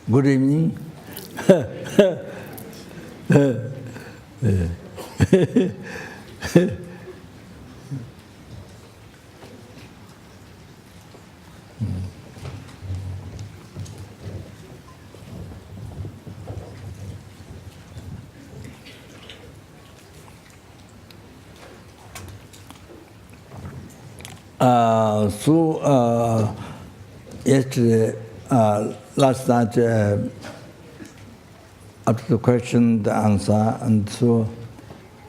Good evening. Yesterday, last night, after the question, the answer, and so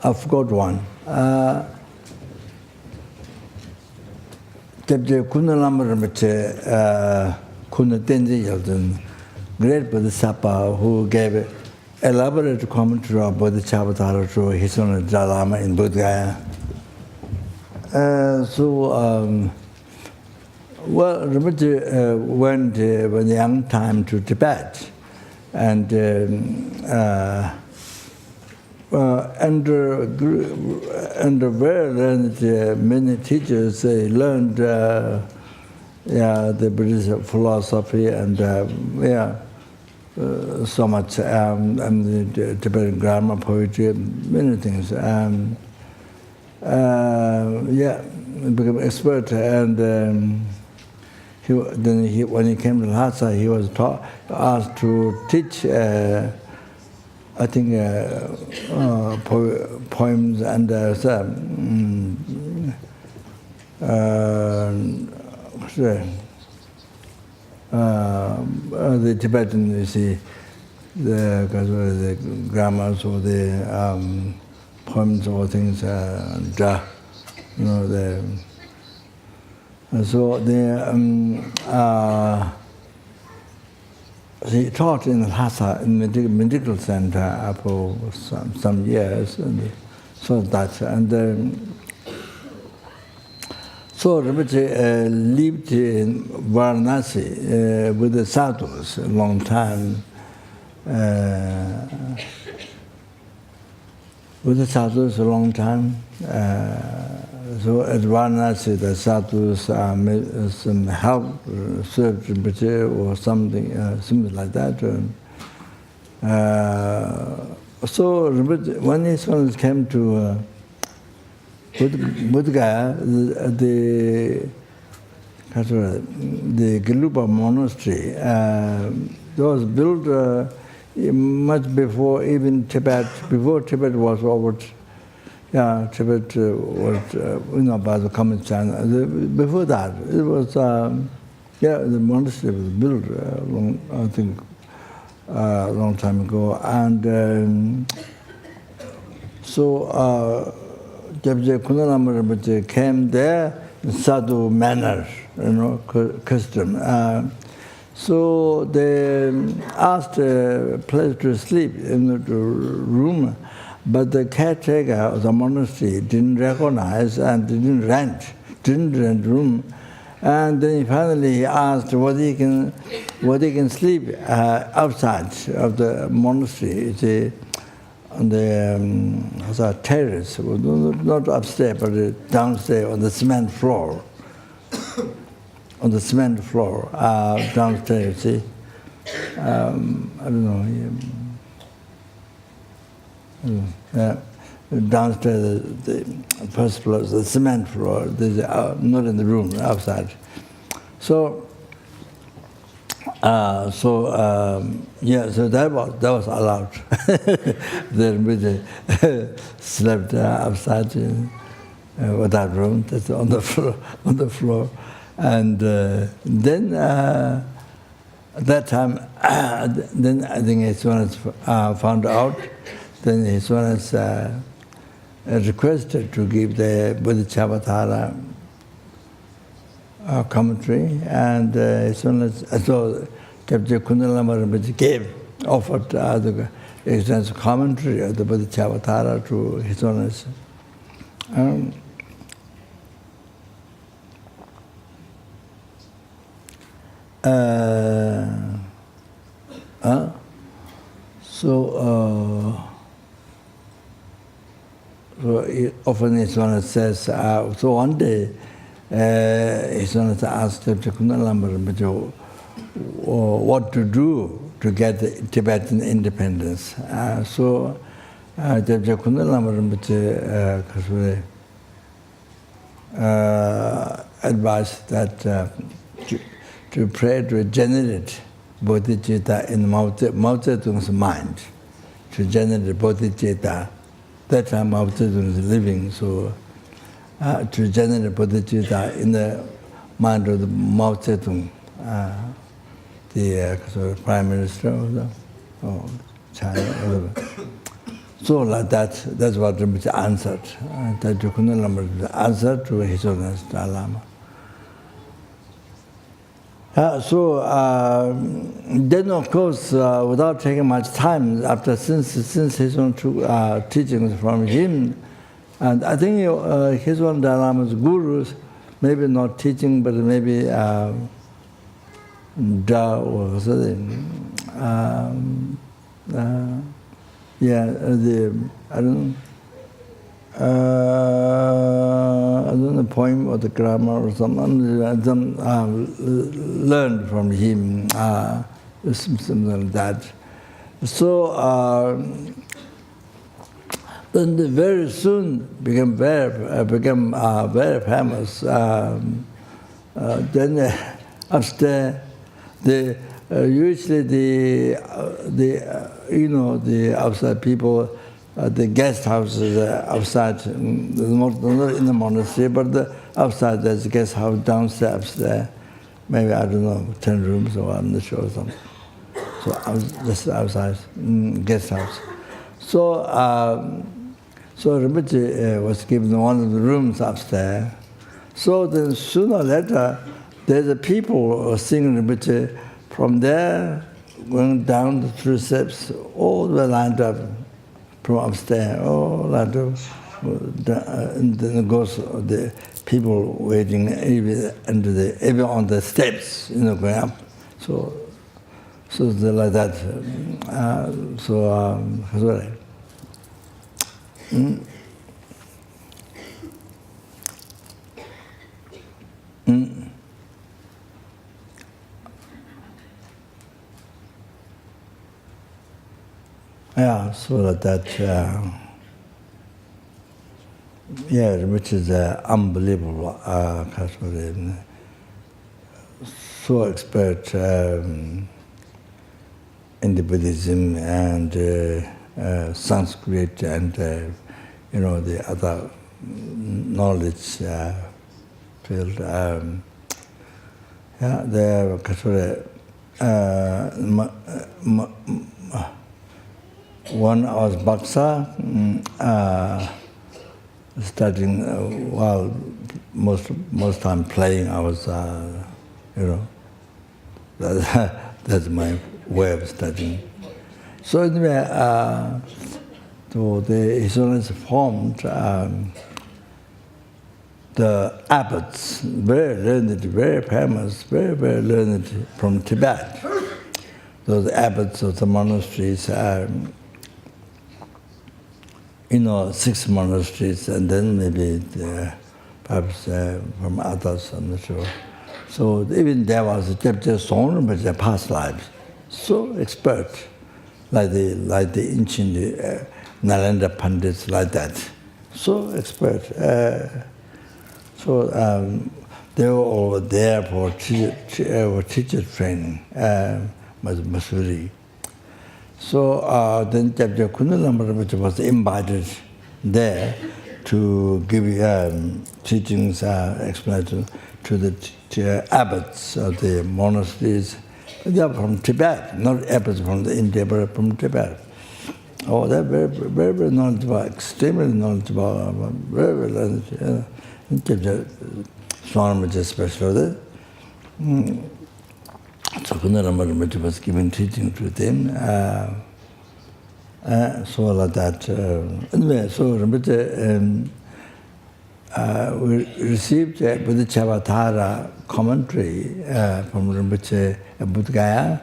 I forgot one. Kyabje Khunu Lama Rinpoche, Tangtong Gyalpo, great Bodhisattva who gave elaborate commentary of Bodhicharyavatara to his own dharma in Bodh well, Rinpoche went when young time to Tibet, and under very learned many teachers, they learned the Buddhist philosophy and so much and the Tibetan grammar, poetry, many things. Became expert, and when he came to Lhasa, he was asked to teach, I think, poems and the Tibetan, you see, the grammars or the poems or things, you know, he taught in Lhasa, in the medical center for some years, and so that, and so Rinpoche lived in Varanasi with the sadhus a long time. With the sadhus a long time. So at Varanasi, the sadhus some help served Rinpoche or something, something like that. So Rinpoche, when his sons came to Bodh Gaya, the Gyalpo monastery, was built much before even Tibet. Before Tibet was over. Tibet was, by the common China. Before that, it was, the monastery was built, I think, a long time ago. And so, Kyabje Khunu Lama Rinpoche came there in sadhu manner, custom. So they asked a place to sleep in the room. But the caretaker of the monastery didn't recognize and didn't rent room. And then finally he asked whether he can sleep outside of the monastery, on the terrace, not upstairs, but downstairs on the cement floor. On the cement floor, downstairs, see. I don't know. Downstairs, the first floor, the cement floor, not in the room, outside. So, so that was allowed. Then we slept outside without room, that's on the floor. And then at that time, then I think his one found out. Then his one requested to give the Bodhicharyavatara commentary, and his one so Kyabje Khunu Lama Rinpoche offered the extensive commentary of the Bodhicharyavatara to his owners. So often his one says, so one day his one asked Kyabje Khunu Lama Rinpoche what to do to get the Tibetan independence. So Kyabje Khunu Lama Rinpoche advised that to pray to generate bodhicitta in Mao Zedong's mind, to generate bodhicitta. That time Mao Zedong is living, so to generate bodhicitta in the mind of the Mao Zedong, the Prime Minister of China. So like that, that's what Rinpoche answered. Kyabje Khunu Lama answered to His Holiness Dalai Lama. Then of course, without taking much time, since His own teachings from him, and I think His own Dalai Lama's gurus, maybe not teaching, but maybe or something. I don't know, poem or the grammar or something. Learned from him, something like that. So then very soon became very famous. Then upstairs, usually the outside people. The guest houses outside, not in the monastery, but outside there's a guest house downstairs there. Maybe, I don't know, 10 rooms or I'm not sure something. So just outside, guest house. So Rinpoche was given one of the rooms upstairs. So then sooner or later, there's a people singing Rinpoche from there, going down the 3 steps, all the way lined up. From upstairs, and then goes the people waiting even on the steps, going up. So they're like that. Sorry. Yeah, so like that, which is unbelievable, so expert in the Buddhism and Sanskrit and, the other knowledge field. One I was Baksa, studying, well, most time playing, I was, that's my way of studying. So anyway, His Holiness formed the abbots, very learned, very famous, very learned from Tibet. Those abbots of the monasteries, 6 monasteries, and then maybe perhaps from others, I'm not sure. So even there was a Kyabje Khunu, but their past lives, so expert, like the ancient Nalanda Pandits, like that, so expert. They were all there for teacher training, Masuri. So then Kyabje Khunu Lama Rinpoche was invited there to give teachings, explanation to the abbots of the monasteries. They are from Tibet, not abbots from India, but from Tibet. Oh, they're very knowledgeable, extremely knowledgeable, very learned. Kyabje Khunu Rinpoche especially. So Khunu Lama Rinpoche was giving teaching to them. So like that. Anyway, so Rinpoche we received a Bodhicharyavatara commentary from Rinpoche Bodhgaya.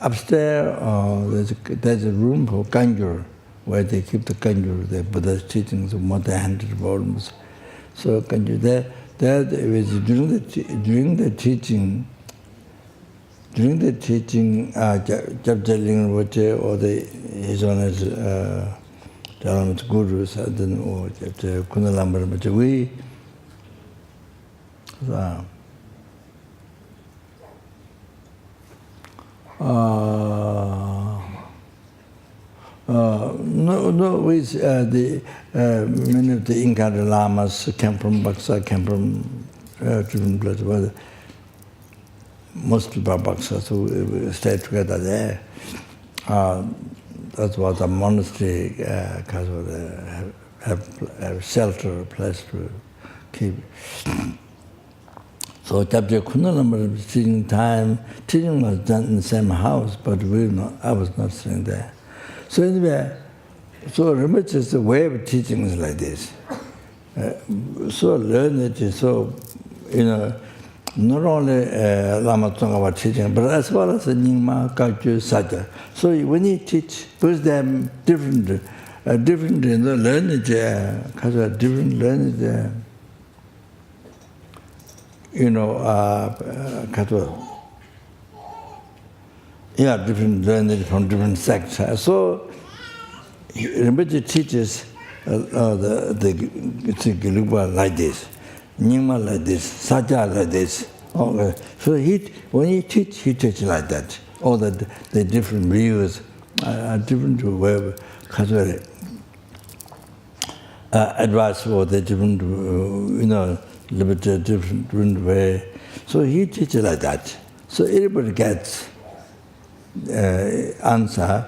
Upstairs, there's a room for Kangyur, where they keep the Kangyur, the Buddha's teachings of more than 100 volumes. So Kangyur, there it was during the teaching, during the teaching, Kyabje Rinpoche or his Honor's Dharma gurus, then or Kyabje Khunu Lama Rinpoche, we many of the incarnate lamas came from Baksa, came from different places. Most of our Baksa, so we stayed together there. That was a monastery, because have shelter, a place to keep. So Kyabje Khunu Lama teaching time, teaching was done in the same house, but I was not sitting there. So anyway, so Rinpoche's way of teaching is like this. So learned, so, not only Lama Tsonga was teaching, but as well as Nyingma, Kyabje, Satya. So when you teach, because they are different learned, because of different learned, different learned from different sects. So Rinpoche teaches the Gelugpa like this, Nyingma like this, Satya like this. Okay. So when he teaches like that. All the different views are different way of advice for the different, liberated, different way. So he teaches like that. So everybody gets answer,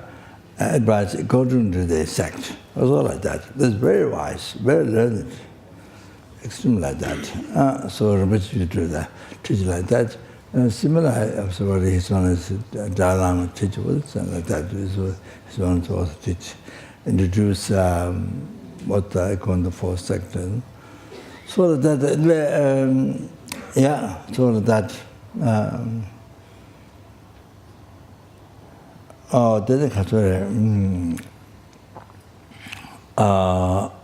advice according to the sect. Also like that. That's very wise, very learned, extremely like that. So Rinpoche do that, teach like that. Similar, absolutely, his one is Dalai teach was like that. His one to also teach, introduce what I call the fourth sector. So that, so that.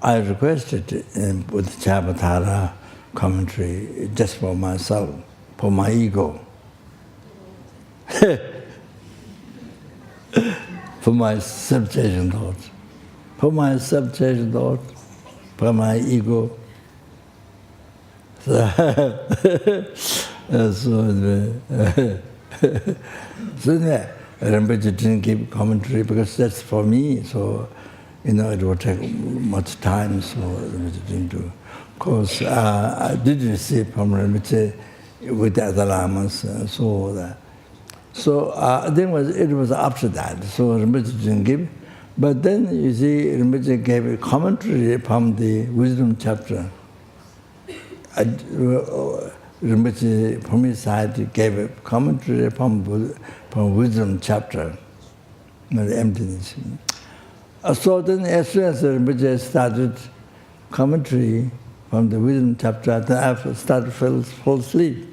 I requested in Bodhicharyavatara commentary just for myself, for my ego, for my subjective thoughts, for my ego. So Rinpoche didn't give commentary because that's for me, so it would take much time, so Rinpoche didn't do. Of course, I did receive from Rinpoche with the other lamas, so then it was after that, so Rinpoche didn't give. But then, you see, Rinpoche gave a commentary from the wisdom chapter. Rinpoche, from his side, gave a commentary from wisdom chapter, the emptiness. So then, as soon as Rinpoche started commentary from the wisdom chapter, then I started to fall asleep.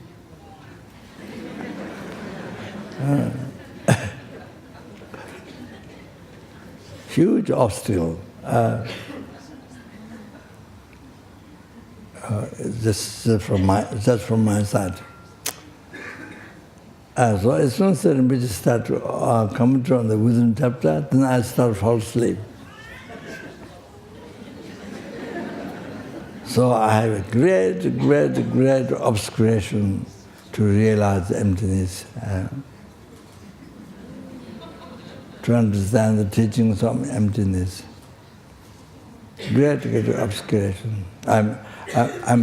Huge obstacle. Just from my side. So as soon as Rinpoche started commentary on the wisdom chapter, then I started to fall asleep. So I have a great obscuration to realize the emptiness, to understand the teachings of emptiness. Great obscuration. I'm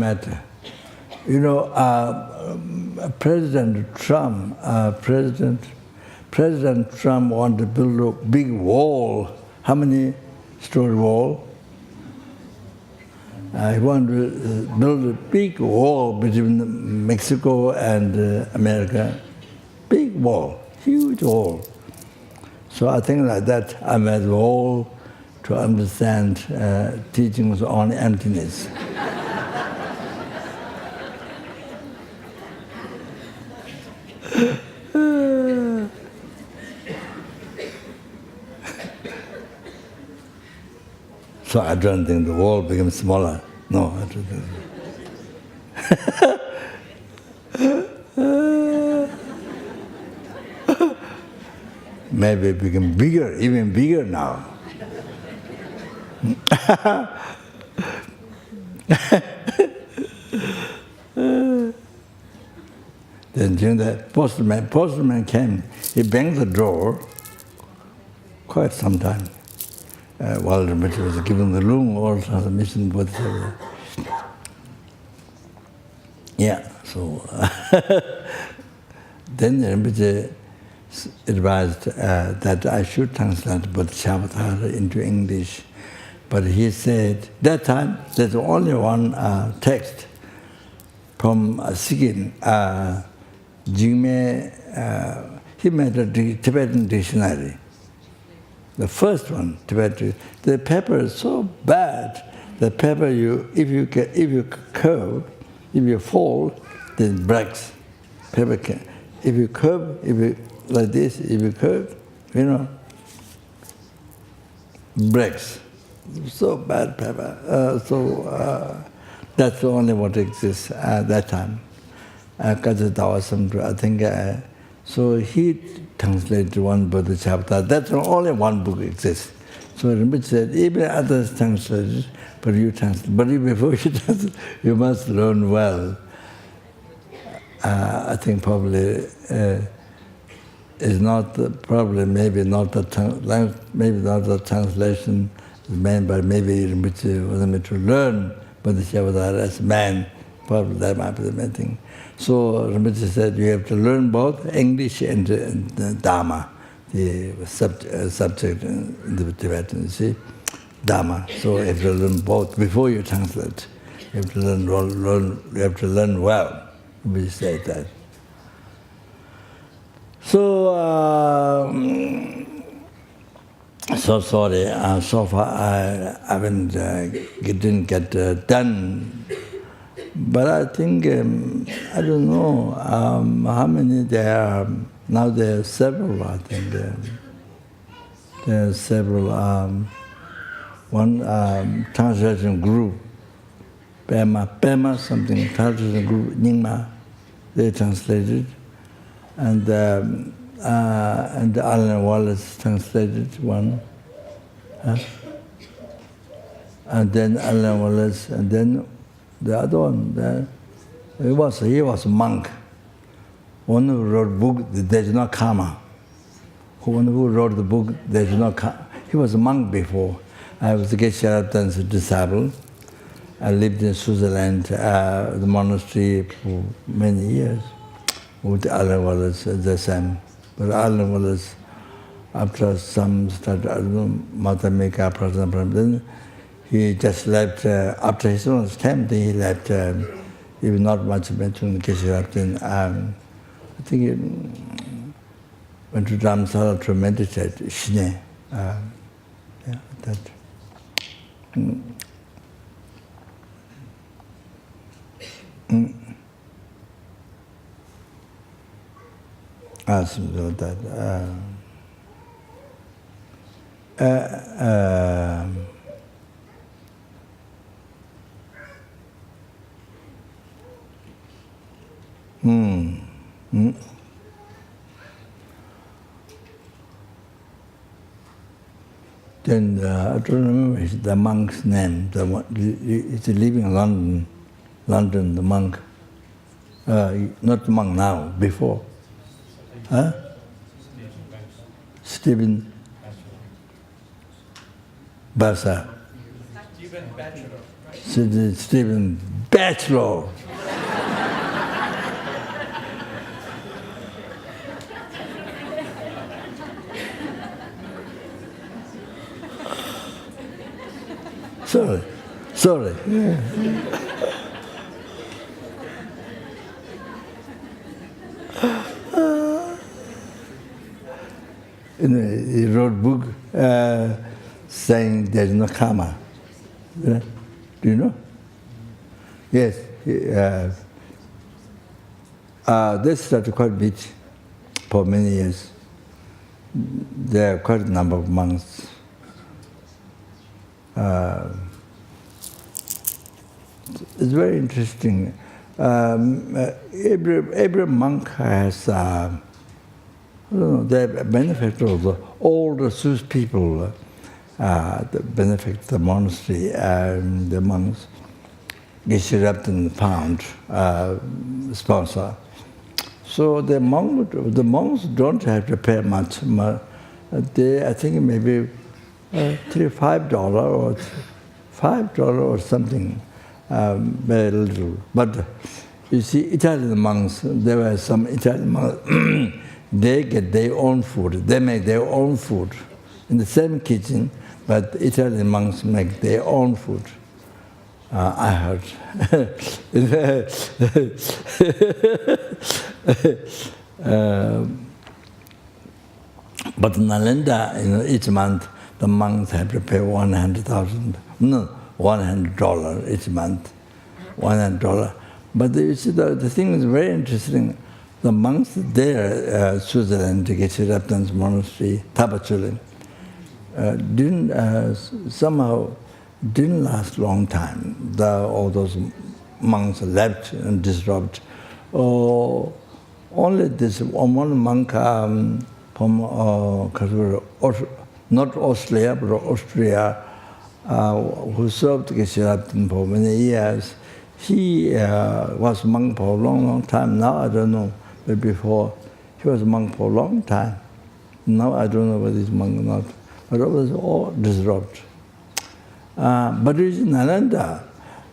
at, President Trump wanted to build a big wall. How many story wall? He wanted to build a big wall between Mexico and America. Big wall, huge wall. So I think like that, I'm at the wall to understand teachings on emptiness. So I don't think the wall becomes smaller. No, I don't think. Maybe become bigger, even bigger now. Then during the postman came, he banged the door quite some time. While Rinpoche was given the room or transmission Bodhicharyavatara. Yeah, so then Rinpoche advised that I should translate Bodhicharyavatara into English. But he said, that time, there's only one text from Sigin, Jigme, he made a Tibetan dictionary. The first one, Tibetan. The paper is so bad. The paper, if you curve, if you fold, then it breaks. Paper can. If you curve, like this, if you curve, breaks. So bad paper. That's the only what exists at that time. I think. So he translated one Bodhicharyavatara. That's only one book exists. So Rinpoche said, even others translated, but you translate. But before you translate, you must learn well. I think probably is not maybe not the translation is meant, but maybe Rinpoche was meant to learn Bodhicharyavatara as man. Probably that might be the main thing. So Rinpoche said you have to learn both English and dharma, the subject in the Tibetan, you see, dharma. So you have to learn both before you translate. You have to learn well. We say that. So so sorry. So far I didn't get done. But I think, I don't know how many there are. Now there are several, I think. There are several. One translation group, Pema something, translation group, Nyingma, they translated. And Alan Wallace translated one. And then Alan Wallace, and then the other one, he was a monk. One who wrote book, There's No Karma. One who wrote the book, There's No Karma. He was a monk before. I was Geshe-Rabdan's disciple. I lived in Switzerland, the monastery for many years with Alan Wallace, the same. But Alan Wallace, after some started, I don't know, Madhyamika, then he just left, after his own time, he left, even not much mentioned Geshe-Rabdan. I think he went to Samsara to meditate, Shine. Yeah, that. So that. Then I don't remember the monk's name. He's living in London, the monk. Not the monk now, before. Huh? Stephen Bassa. Stephen Batchelor, right? Stephen Batchelor. Sorry. He wrote a book saying there's no karma. Do you know? Yes. They started quite big for many years. There are quite a number of monks. It's very interesting. Every monk has the benefit of all the Swiss people, the benefit the monastery and the monks. Geshe Rabten found sponsor. So the monks don't have to pay much. I think maybe $5 or $5 or something, very little. But you see, Italian monks, there were some Italian monks, they get their own food. They make their own food in the same kitchen, but Italian monks make their own food. I heard. But in Nalanda, each month, the monks have to pay $100 each month, $100. But you see, the thing is very interesting. The monks there, Switzerland, Geshe Rabten's monastery, Tabachuling, somehow didn't last long time. All those monks left and disrupted. Only this one monk from not Austria, but Austria, who served Geshe Rabten for many years. He was monk for a long, long time. Now I don't know, but before he was monk for a long time. Now I don't know whether he's monk or not. But it was all disrupted. But in Nalanda,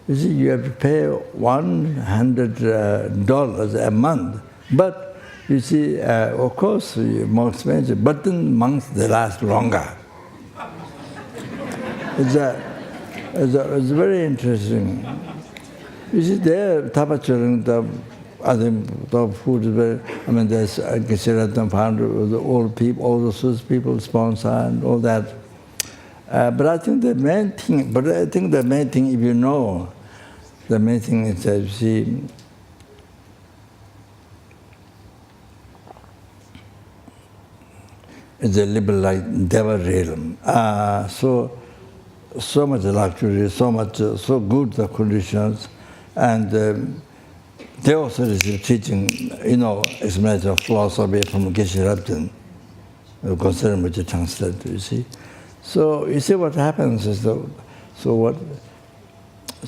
you see, you have to pay $100 a month. But you see, of course, more expensive. But then monks, they last longer. It's very interesting. You see, there, Tabachuling, I think the food is very, there's Geshe Rabten found all people, all the Swiss people sponsor and all that. But I think the main thing, if you know, the main thing is that, you see, it's a liberal devil realm. So much luxury, so good the conditions, and they also receive teaching, explanation of philosophy from Geshe Rabten, consider much translated, you see. So you see what happens is not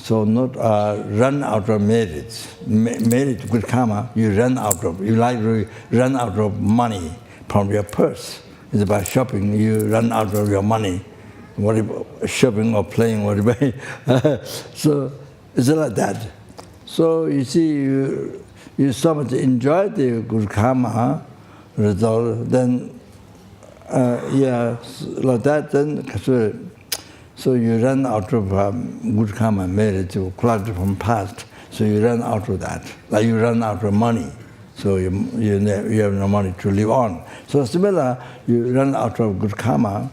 run out of merit. Merit, good karma, you run out of. You like to run out of money from your purse. It's about shopping. You run out of your money. What about shopping or playing? Whatever. So it's like that. So you see, you so much enjoy the good karma result, then. Like that, then so you run out of good karma, merit, you collected from past, so you run out of that. Like you run out of money, so you have no money to live on. So similar, you run out of good karma,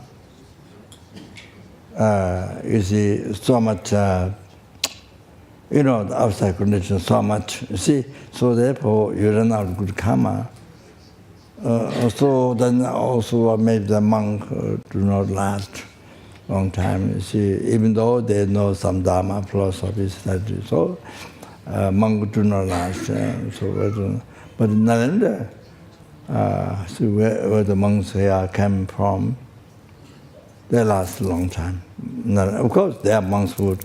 you see, so much, the outside conditions, so much, you see, so therefore you run out of good karma. So then also maybe the monk do not last long time. You see, even though they know some dharma philosophies, so monk do not last. But in Nalanda, where the monks here came from, they last a long time. Of course, there are monks who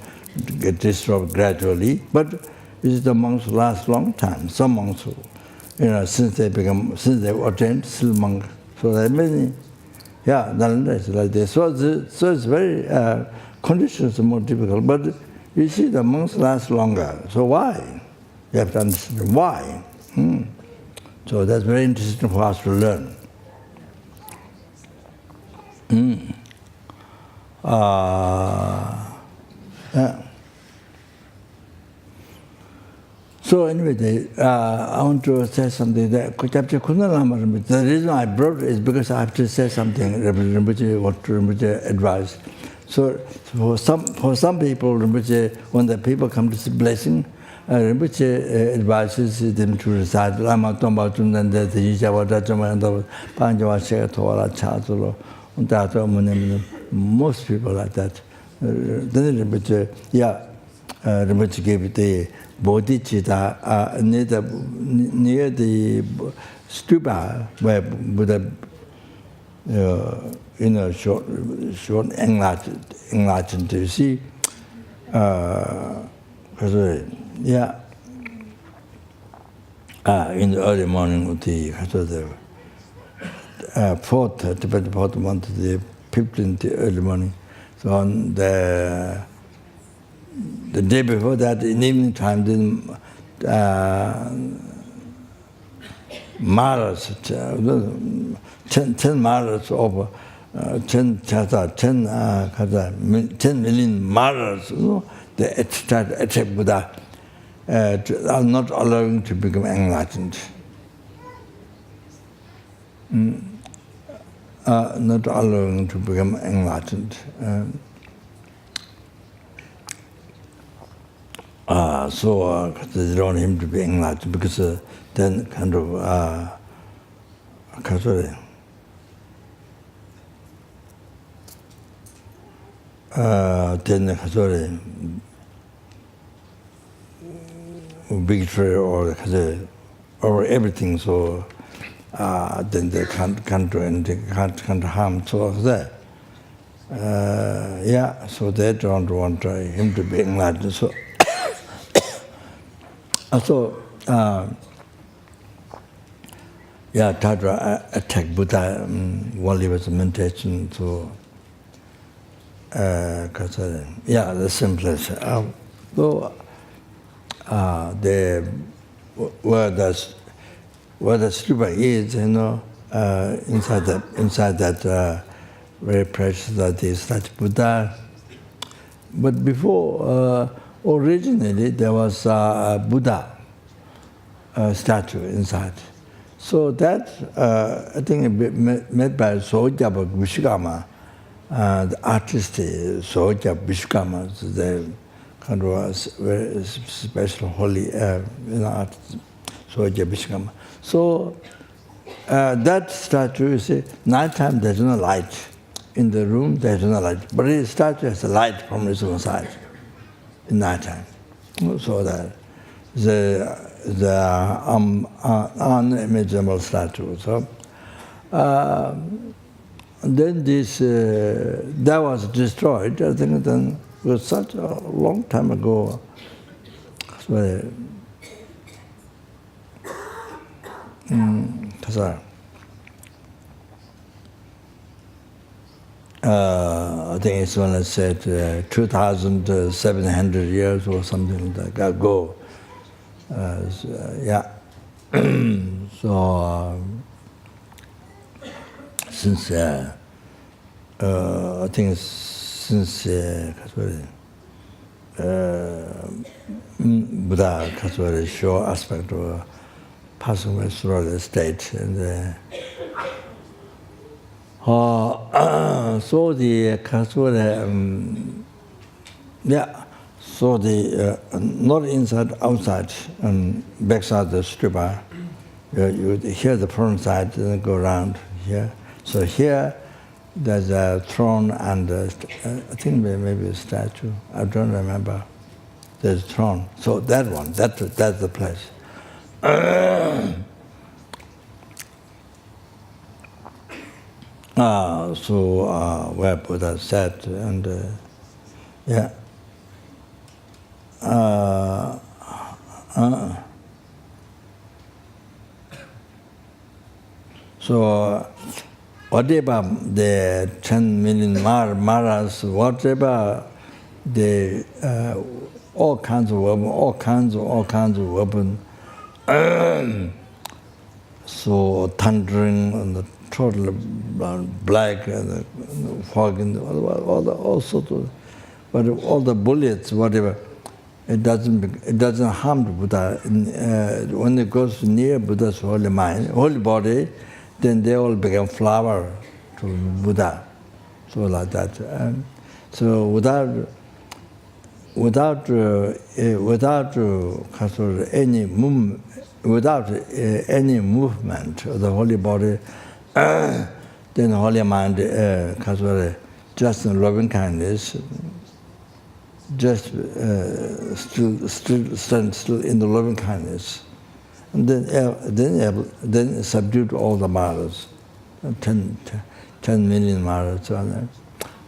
get disrupted gradually, but the monks last a long time. Some monks who, since they ordained, still monk. So there are many, Nalanda is like this. So it's very, conditions are more difficult, but you see the monks last longer. So why? You have to understand why. So that's very interesting for us to learn. So anyway, I want to say something. Kyabje Khunu Lama Rinpoche. The reason I brought it is because I have to say something. Rinpoche, what Rinpoche advised. So for some people, Rinpoche, when the people come to see blessing, Rinpoche advises them to recite Lama Tomba Chundan de Yijawa Dachama Panjawa Sheka Tawala Chazolo. Most people like that. Then Rinpoche, Rinpoche gave the Bodhicharyavatara near the stupa where Buddha, short enlightened, you see. In the early morning of the fourth, Tibetan fourth month, the 15th early morning. So on the day before that, in evening time, the Maras, 10 Maras over 10 million Maras, they start attack Buddha, are not allowing to become enlightened. Not allowing to become enlightened. So they don't want him to be enlightened because then kind of victory or everything. So then they can't do anything, can't harm. So there. So they don't want him to be enlightened. So Tadra attacked Buddha while he was in meditation. So the simplest. Though where the stupa is, inside that very precious that is that Buddha. But before, originally there was a Buddha statue inside. So that I think made by Soja Vishkama, the artist Soja Vishkama, the kind of very special holy artist Soja Vishkama. So that statue, you see, nighttime there's no light. In the room there's no light, but the statue has a light from its own side in nighttime. So that the unimaginable statue. So then this that was destroyed. I think then it was such a long time ago. I think it's when I said 2,700 years or something like that ago. So since I think since Buddha Kaswari show aspect of passing away through the state and so the Kaswari so the not inside, outside, and backside the stupa. You hear the front side, then go around here. So here there's a throne and I think maybe a statue. I don't remember. There's a throne. So that one, that's the place. So where Buddha sat and so whatever the 10 million maras, whatever the all kinds of weapons, all kinds of weapons. So thundering and the total black and the fog and all sorts of, but all the bullets, whatever, it doesn't harm the Buddha. When it goes near Buddha's holy mind, holy body, then they all become flower to Buddha. So like that. So without any movement, without any movement of the holy body, then the holy mind, just in loving kindness, just still stand still in the loving kindness, And then subdued all the Maras. 10 million Maras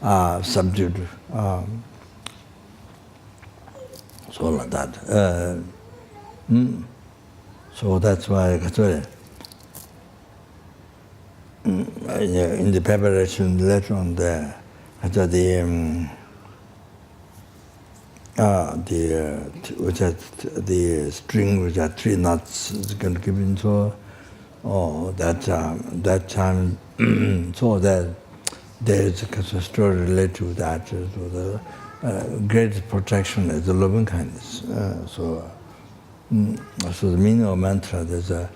are subdued. So like that. So that's why in the preparation later on there, the string which are 3 knots is going to give into that time so that there is a story related to that, to the greatest protection is the loving kindness. So the meaning of mantra is to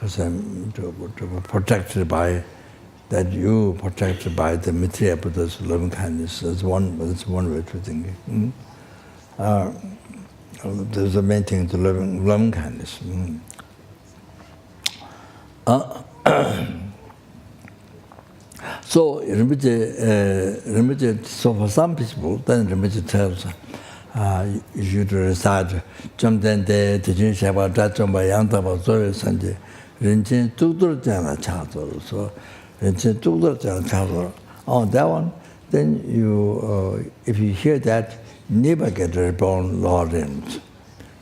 be protected by that, you protected by the material Buddha's loving kindness. That's one way to think. There's the main thing, the loving kindness. So Rinpoche, so for some people, then Rinpoche tells you should recite Jamden de Tijin Shaba Dachamba Yantaba Zore Sanje Rinchen Tudur Jana Chator. So Rinchen Tudur Jana Chator. On that one, then you, if you hear that, never get reborn Lawrence.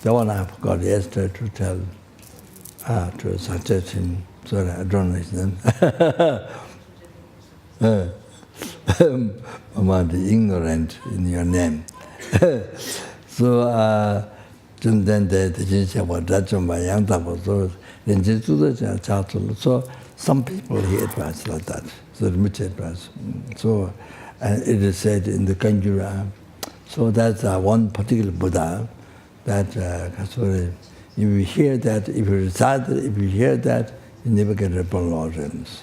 That one I forgot yesterday to tell, to suggest him. Sorry, I don't know his name. Mama, the ignorant in your name. So, so some people he advised like that. So much advice. So, and it is said in the Kanjura. So that's one particular Buddha that if you hear that, if you recite it, if you hear that, you never get reborn Lawrence.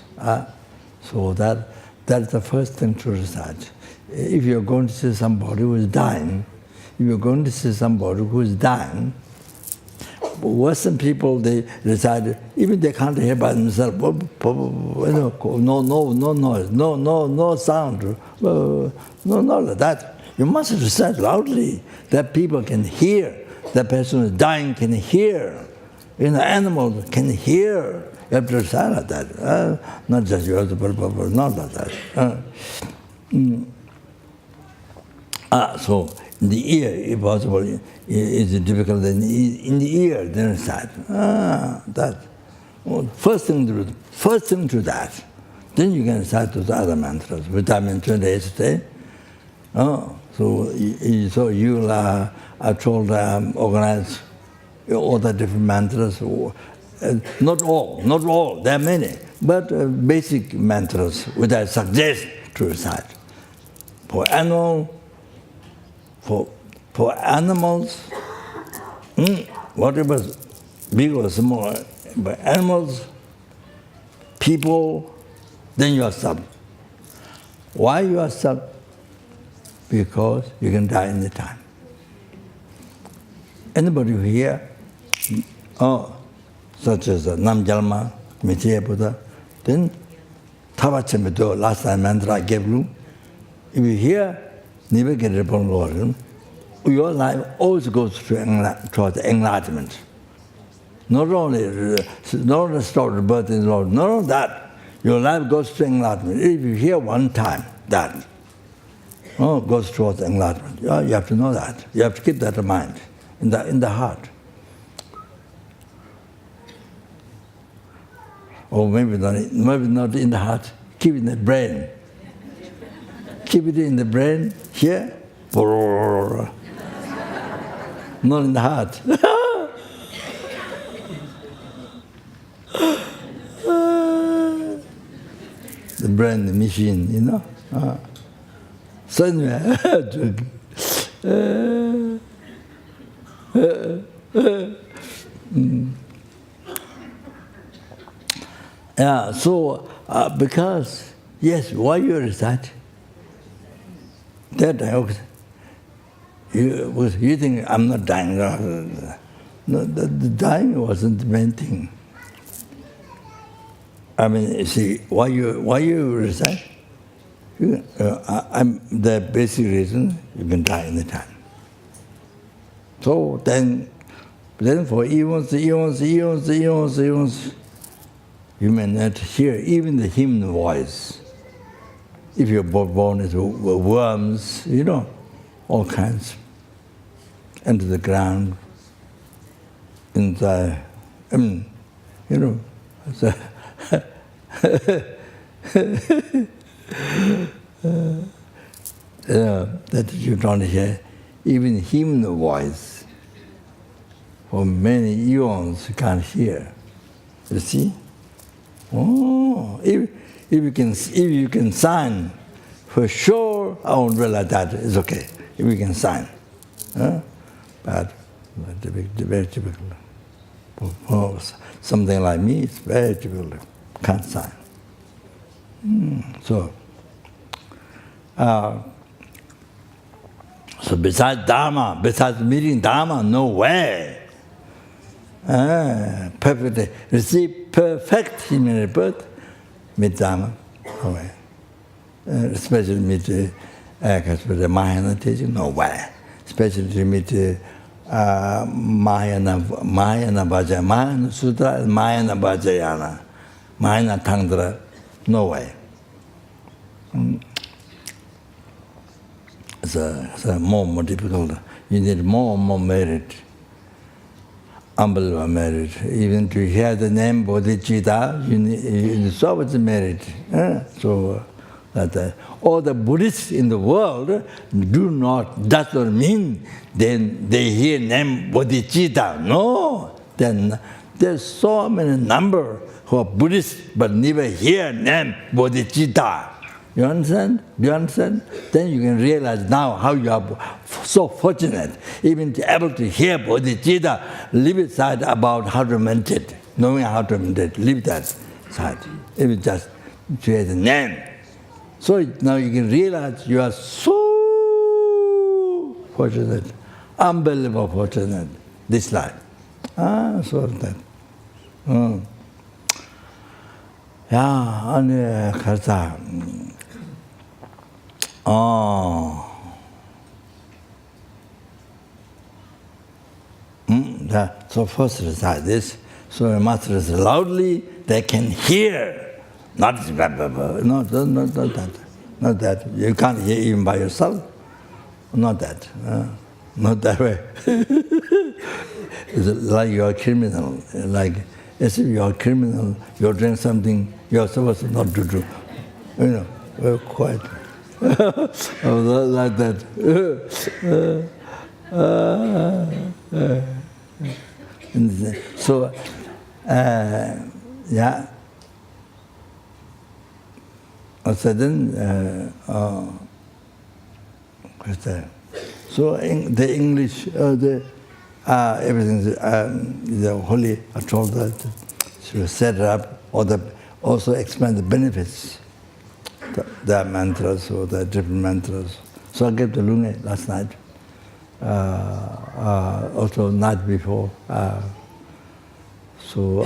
So that's the first thing to recite. If you're going to see somebody who is dying, Western people, they recite, even they can't hear by themselves, no noise, no sound, no like that. You must recite loudly, that people can hear, that person who is dying can hear, animals can hear. You have to recite like that, not just you have to, not like that. So in the ear, if possible, it's difficult. In the ear, then recite. That first thing to that. Then you can recite to the other mantras. Vitamin 28 today. So you are told organize all the different mantras. Not all, there are many, but basic mantras which I suggest to recite. For animals, whatever, big or small, but animals, people, then you are sub. Why you are sub? Because you can die any time. Anybody who here, such as Namjalma, Mitiya Buddha, then Tavachamedo, last time mantra I gave you, if you hear, never get reborn Lord, your life always goes towards enlightenment. Not only stop the birth in the Lord, not only that, your life goes to enlightenment. If you hear one time that, goes towards enlightenment, you have to know that. You have to keep that in mind, in the heart. Or maybe not in the heart, keep it in the brain. Keep it in the brain, here, not in the heart. The brain, the machine, So anyway, yeah, so because, yes, why you recite? That you think I'm not dying. No, the dying wasn't the main thing. I mean, you see, why you recite? The basic reason, you can die any time. So then, But then for eons, you may not hear even the human voice. If you're born as worms, all kinds, into the ground, inside, so that you don't hear even human voice. For many eons you can't hear. You see? Oh, if you can sign, for sure I won't realize that it's okay. If you can sign. But very difficult. For something like me, it's very difficult. Can't sign. So besides Dharma, besides meeting Dharma, no way. Perfect, receive perfect human rebirth, meet Dharma, no way. Especially meet the Mahayana teaching, no way. Especially to meet Mahayana Vajrayana, Mahayana Sutra, Mahayana Vajrayana, Mahayana Tantra, no way. It's more difficult. You need more and more merit. Unbelievable merit. Even to hear the name Bodhicharyavatara, you need so much merit. So that all the Buddhists in the world does not mean then they hear name Bodhicharyavatara. No, then there's so many number who are Buddhists but never hear name Bodhicharyavatara. You understand? Do you understand? Then you can realize now how you are so fortunate, even to able to hear Bodhicharyavatara, leave it side about how to meditate, knowing how to meditate, leave that side. If you just hear the name. So now you can realize you are so fortunate, unbelievable fortunate, this life. So that. Yeah, and so first recite this, so you must recite loudly, they can hear. Not that. You can't hear even by yourself. Not that. Not that way. It's like you're a criminal. Like as if you're a criminal, you're doing something you're supposed to not to do. Very quiet. Like that. So, yeah. So then, so in the English, everything, the Holy I told that to set it up, also explain the benefits, the mantras or the different mantras. So I gave the Lunge last night, also night before. So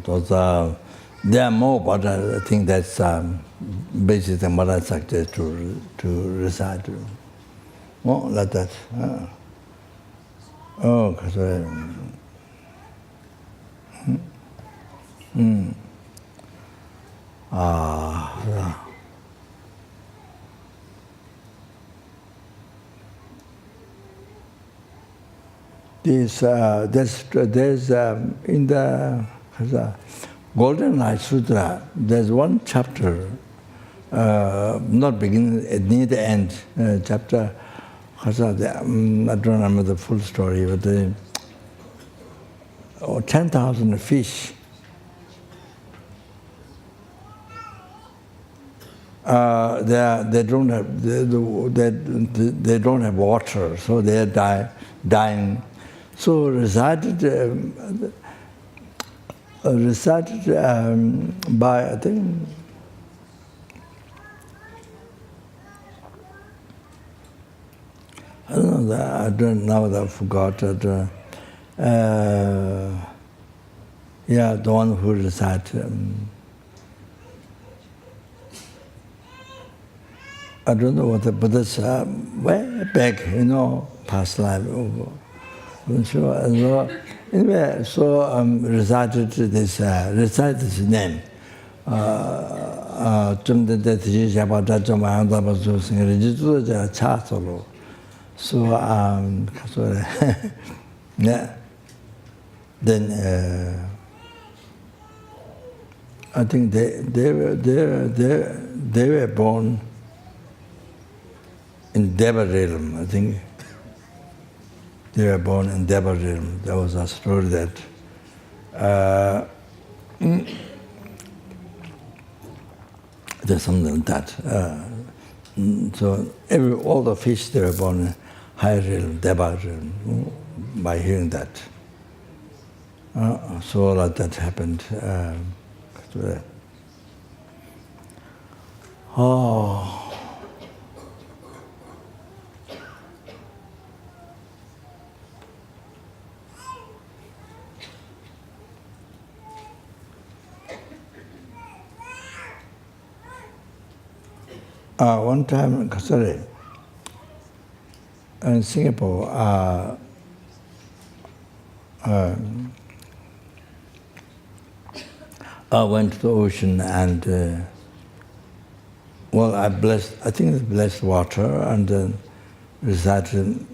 those there are more, but I think that's basically what I suggest to recite. Oh, like that. There's in the Golden Light Sutra, there's one chapter, not beginning, near the end, chapter, I don't remember the full story, but 10,000 fish. They don't have water, so they are dying. So recited by, I think, I don't know, I forgot that. Yeah, the one who recited. I don't know what the Buddha's way back, past life. Sure. And so, anyway, so recited this name. So yeah. Then I think they were born in Deva realm. I think they were born in Deva realm. There was a story that there's something like that. So all the fish, they were born in high realm, Deva realm, by hearing that. So like that happened. One time, in Singapore, I went to the ocean and, I think it's blessed water and then recited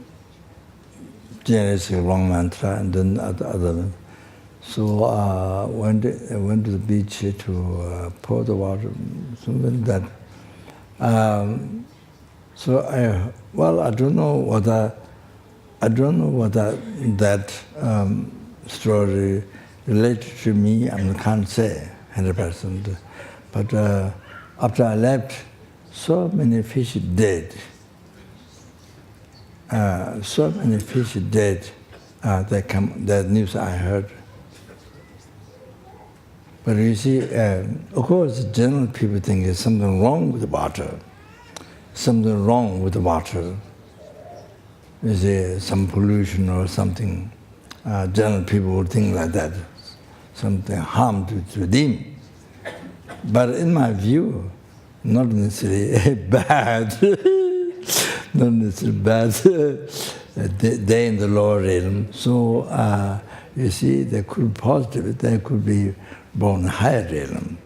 Chenrezig long mantra and then other. So I went to the beach to pour the water, something like that. So I don't know whether that story related to me. I can't say 100%. But after I left, so many fish dead. So many fish dead. That news I heard. But you see, of course, general people think there's something wrong with the water. Something wrong with the water. Is there some pollution or something? General people would think like that. Something harm to them. But in my view, not necessarily bad. Not necessarily bad. They're in the lower realm. So, you see, they could be positive. They could be born higher realm.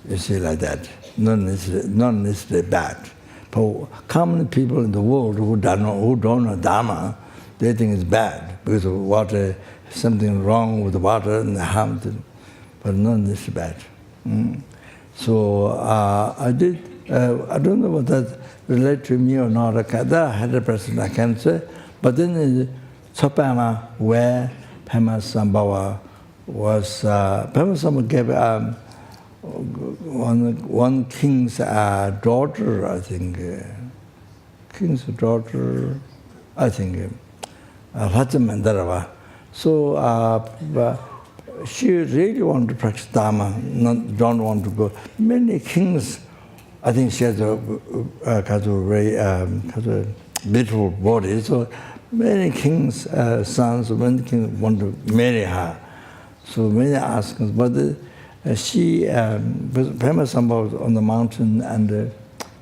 You see, like that. Not necessarily bad. But common people in the world who don't know dharma, they think it's bad because of water, something wrong with the water and harm them, but not necessarily bad. So I did. I don't know whether that relates to me or not. That 100% I can say. But then in Chopama, where Pema Sambhava was, Pema Sambhava gave one king's daughter, I think. King's daughter, I think. Mandarawa. So she really wanted to practice Dharma, don't want to go. Many kings, I think she has a kind of very beautiful body. So many kings' sons, many kings want to marry her. So many asked, but she, Pema Sambhava was on the mountain, and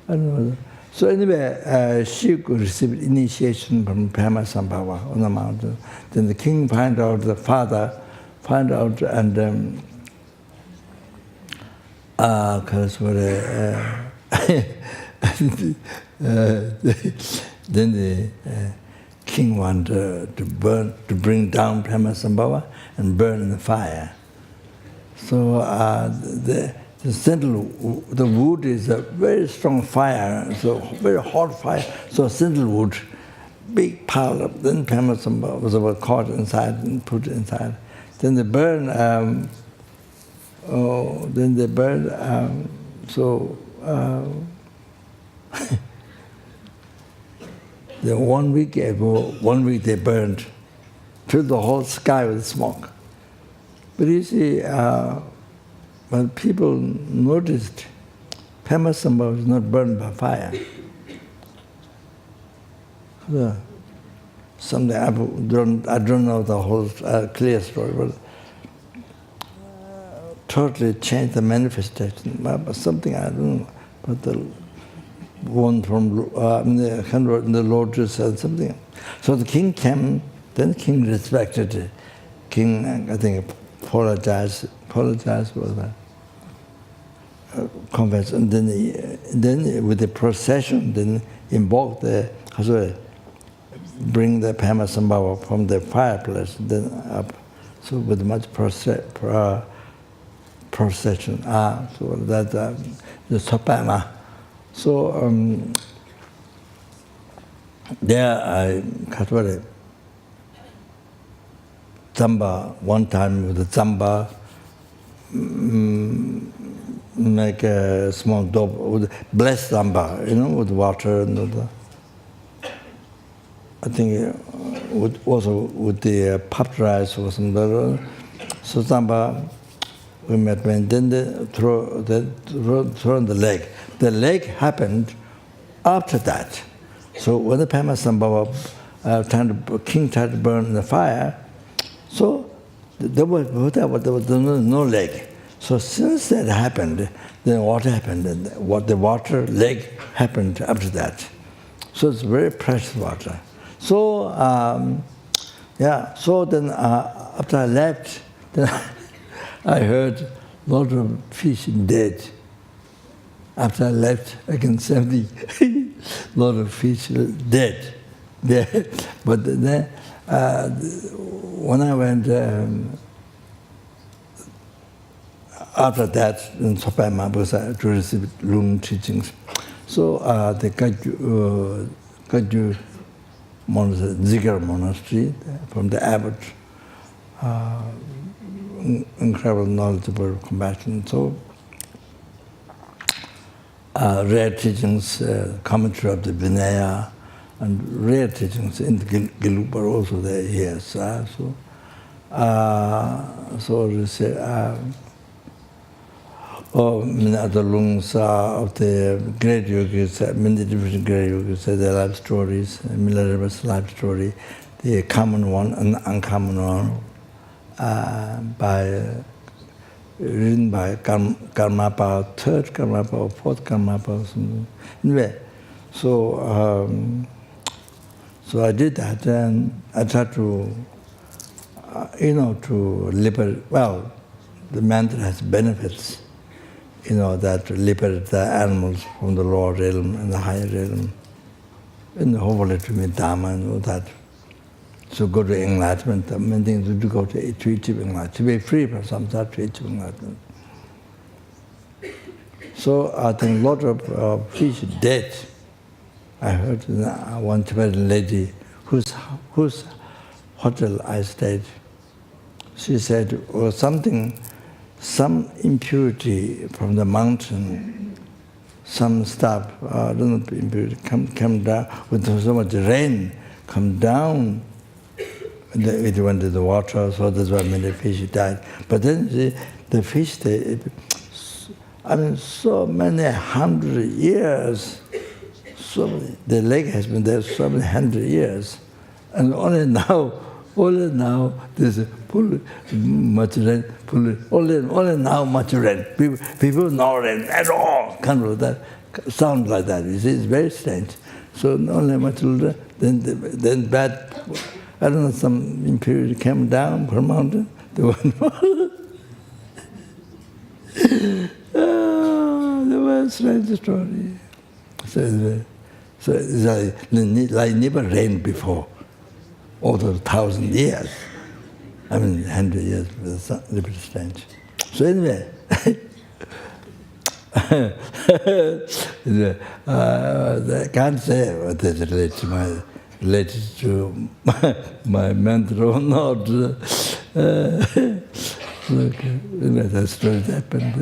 I don't know. So anyway, she could receive initiation from Pema Sambhava on the mountain. Then the king find out, the father find out, and then the king wanted to bring down Pema Sambhava and burn in the fire. So the wood is a very strong fire, so very hot fire. So sandalwood, big pile up. Then Pema Sambhava was caught inside and put inside. Then they burn. Then 1 week ago, 1 week they burned, filled the whole sky with smoke. But you see, when people noticed, Pema Sambhava was not burned by fire. Someday I don't know the whole clear story, but totally changed the manifestation. But something I don't know. But one from the hundred in the lotus and something. So the king came. Then the king respected it. King, I think, apologized for that. Confess, and then with the procession, then invoke the bring the Pamasambhava from the fireplace, then up. So with much procession. So that the Sopama. So there I cut Zamba one time with the Zamba. Make a small dope with blessed zamba, with water and all that. I think also with the puffed rice or something. So zamba, we met when then they throw on the leg. The leg happened after that. So when the Pamasambhava king tried to burn in the fire, so there was no leg. So since that happened, then what happened? And the water leg happened after that. So it's very precious water. So So then after I left, then I heard a lot of fish dead. After I left, I can see a lot of fish dead. But then when I went. After that, in Sopama was to receive Lung teachings. So the Kaju monastery, Zigar monastery, from the abbot, incredible knowledgeable compassion. So rare teachings, commentary of the Vinaya, and rare teachings in the Gyalpo are also there here. Many other lungs of the great yogis, many different great yogis, their life stories, Milareva's life story, the common one and uncommon one, written by Karmapa, third Karmapa or fourth Karmapa or something. Anyway, so I did that, and I tried to, to liberate. Well, the mantra has benefits. That liberate the animals from the lower realm and the higher realm. And hopefully to meet dharma and all that. So go to enlightenment. The main thing is to go to achieve enlightenment. To be free from samsara, to achieve enlightenment. So I think a lot of fish dead. I heard one Tibetan lady whose hotel I stayed. She said, some impurity from the mountain, some stuff, I don't know, impurity come down with so much rain, come down. It went to the water, so that's why many fish died. But then the fish, so many 100 years. The lake has been there so many 100 years, and only now there's much rain. Only now much rain. People no rain at all. Kind of that sound like that. You see, it's very strange. So only much rain. Then bad. I don't know, some impurity came down from mountain. There was a strange story. So it's like never rained before. Over 1,000 years. 100 years, a little bit strange. So anyway, I can't say what is related to my mantra or not. That story happened.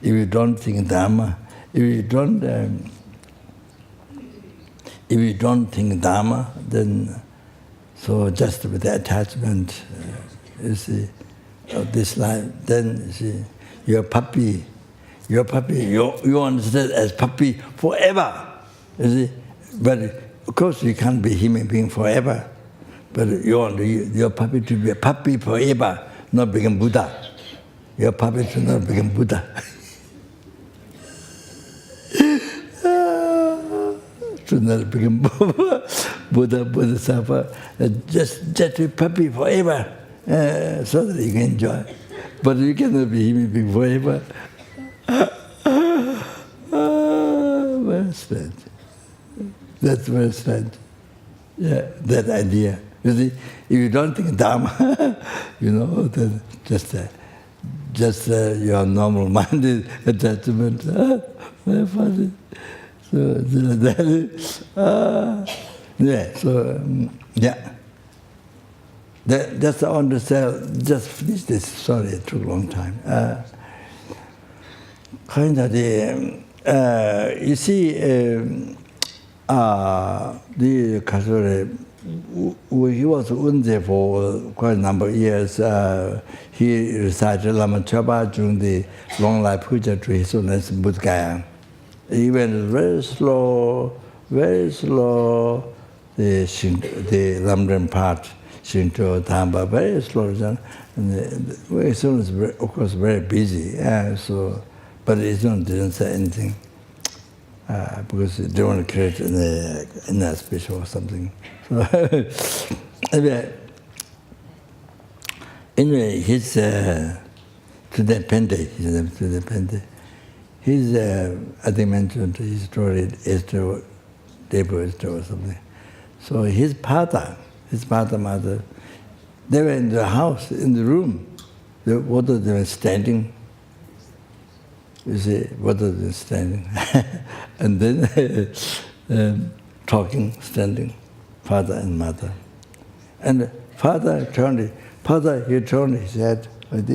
If you don't think Dharma, if you don't think Dharma, then so just with the attachment, you see, of this life, then you see, you're puppy, you understand as puppy forever, you see. But of course you can't be human being forever, but you want your puppy to be a puppy forever, not become Buddha. Your puppy to not become Buddha. to not become Buddha, Bodhisattva, just be puppy forever, so that you can enjoy. But you cannot be human being forever. Very strange. That's very strange. Yeah, that idea. You see, if you don't think dharma, then just your normal mind is attachment. Very funny. So that's all to say. Just finish this. Sorry, it took a long time. You see, the Kasore, he was Unze for quite a number of years. He recited Lama Chopa during the long life puja to His Holiness Bodhgaya. He went very slow, the Lamdren part, Shinto, Tamba, very slow. And His Holiness, of course, very busy. But His Holiness didn't say anything. Because they don't want to create an auspice or something. So, anyway, his Tudepende, his, I think mentioned his story, Esther, Depo Esther or something. So his mother, they were in the house, in the room. They were standing. You see, what are they standing? And then talking, standing, father and mother. And father turned his head like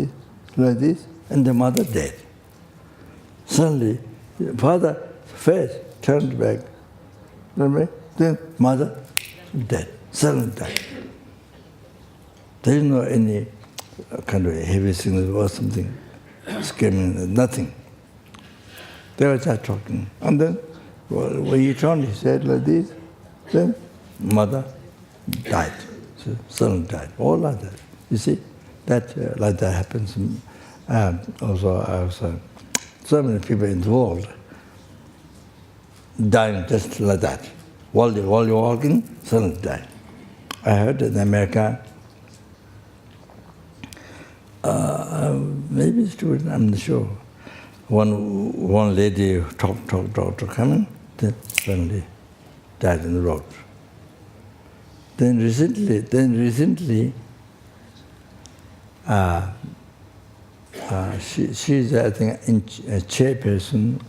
this, and the mother dead. Suddenly, father's face turned back. Then mother dead, suddenly died. There is no any kind of heavy sickness or something, screaming, nothing. They were just talking. And then, when he turned his head like this, then mother died. So son died. All like that. You see, that like that happens. Also, so many people in the world dying just like that. While you're walking, suddenly die. I heard in America, maybe it's true, I'm not sure. One lady talked coming, then suddenly died on the road. Then recently, she's I think a chairperson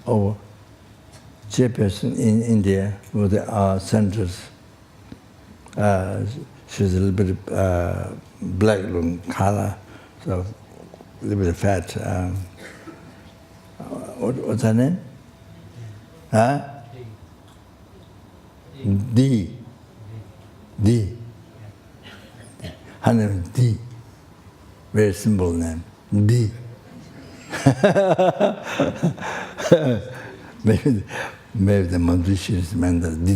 in India with the centers. She's a little bit black color, so a little bit fat. What's her name? Huh? D. Her name is D. Very simple name. D. maybe the Mandushi is Mandal. D.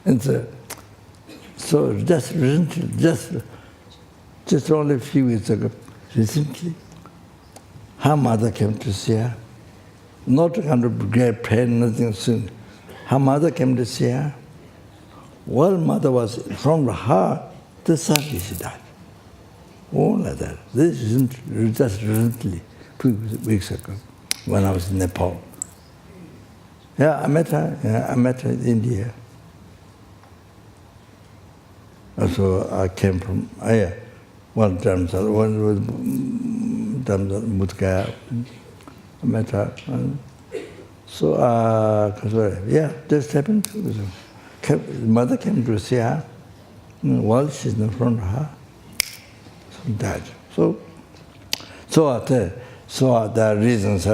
And so just recently, just only a few weeks ago, recently, her mother came to see her. Not kind of great pain, nothing soon. Her mother came to see her. While mother was from her, the suddenly she died. All like that. This isn't just recently, 2 weeks ago, when I was in Nepal. Yeah, I met her in India. So I came from, one Dhamsal, one was Dhamsal Mutkaya. I met her. So, just happened. Mother came to see her. While she's in front of her, so died. So the reasons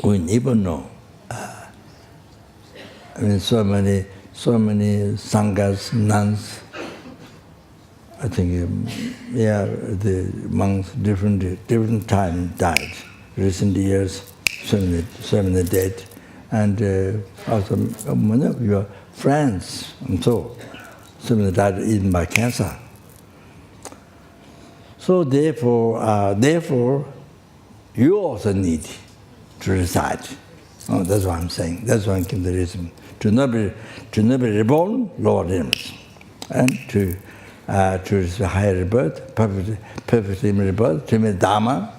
we never know. I mean, so many sanghas, nuns. I think, the monks different time died. Recent years, so many dead, and also many of your friends and so many died even by cancer. So therefore, you also need to recite. Oh, that's what I'm saying. That's why I give the reason. To not be reborn, lower realms, and to receive higher rebirth, perfect rebirth, to meet dharma,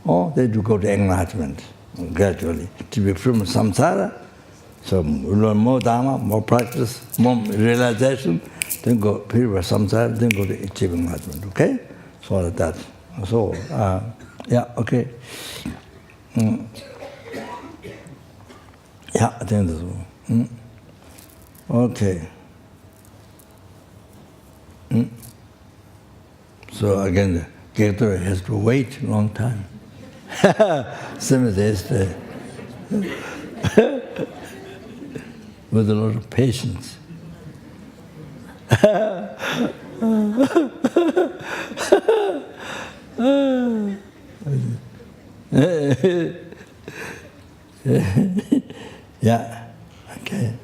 or they do go to enlightenment gradually. To be free from samsara, so we learn more dharma, more practice, more realization, then go free from samsara, then go to achieve enlightenment. Okay, so like that. So yeah, okay. Yeah, I think that's all. Okay. So again, the Gator has to wait a long time. Same as yesterday. With a lot of patience. Yeah, okay.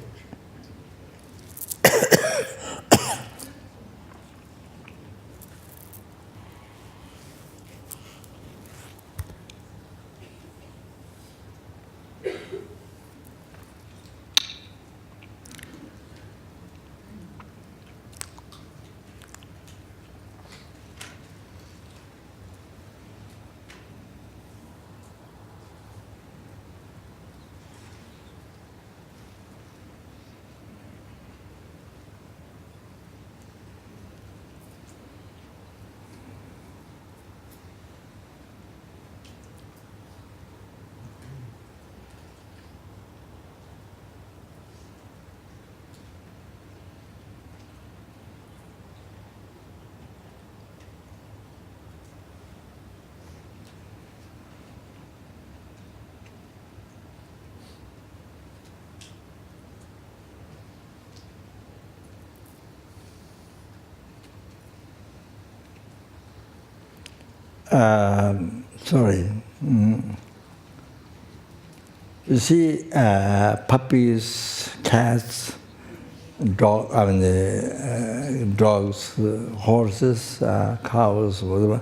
Sorry. You see, puppies, cats, dogs, horses, cows, whatever,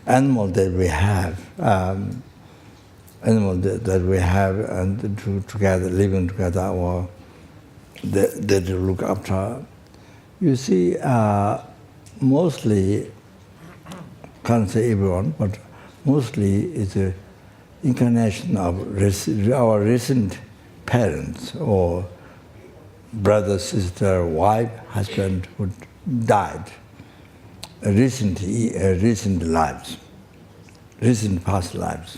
animal that we have, and together, living together, or that you look after. You see, mostly, can't say everyone, but mostly it's an incarnation of our recent parents or brother, sister, wife, husband who died. Recent lives, recent past lives.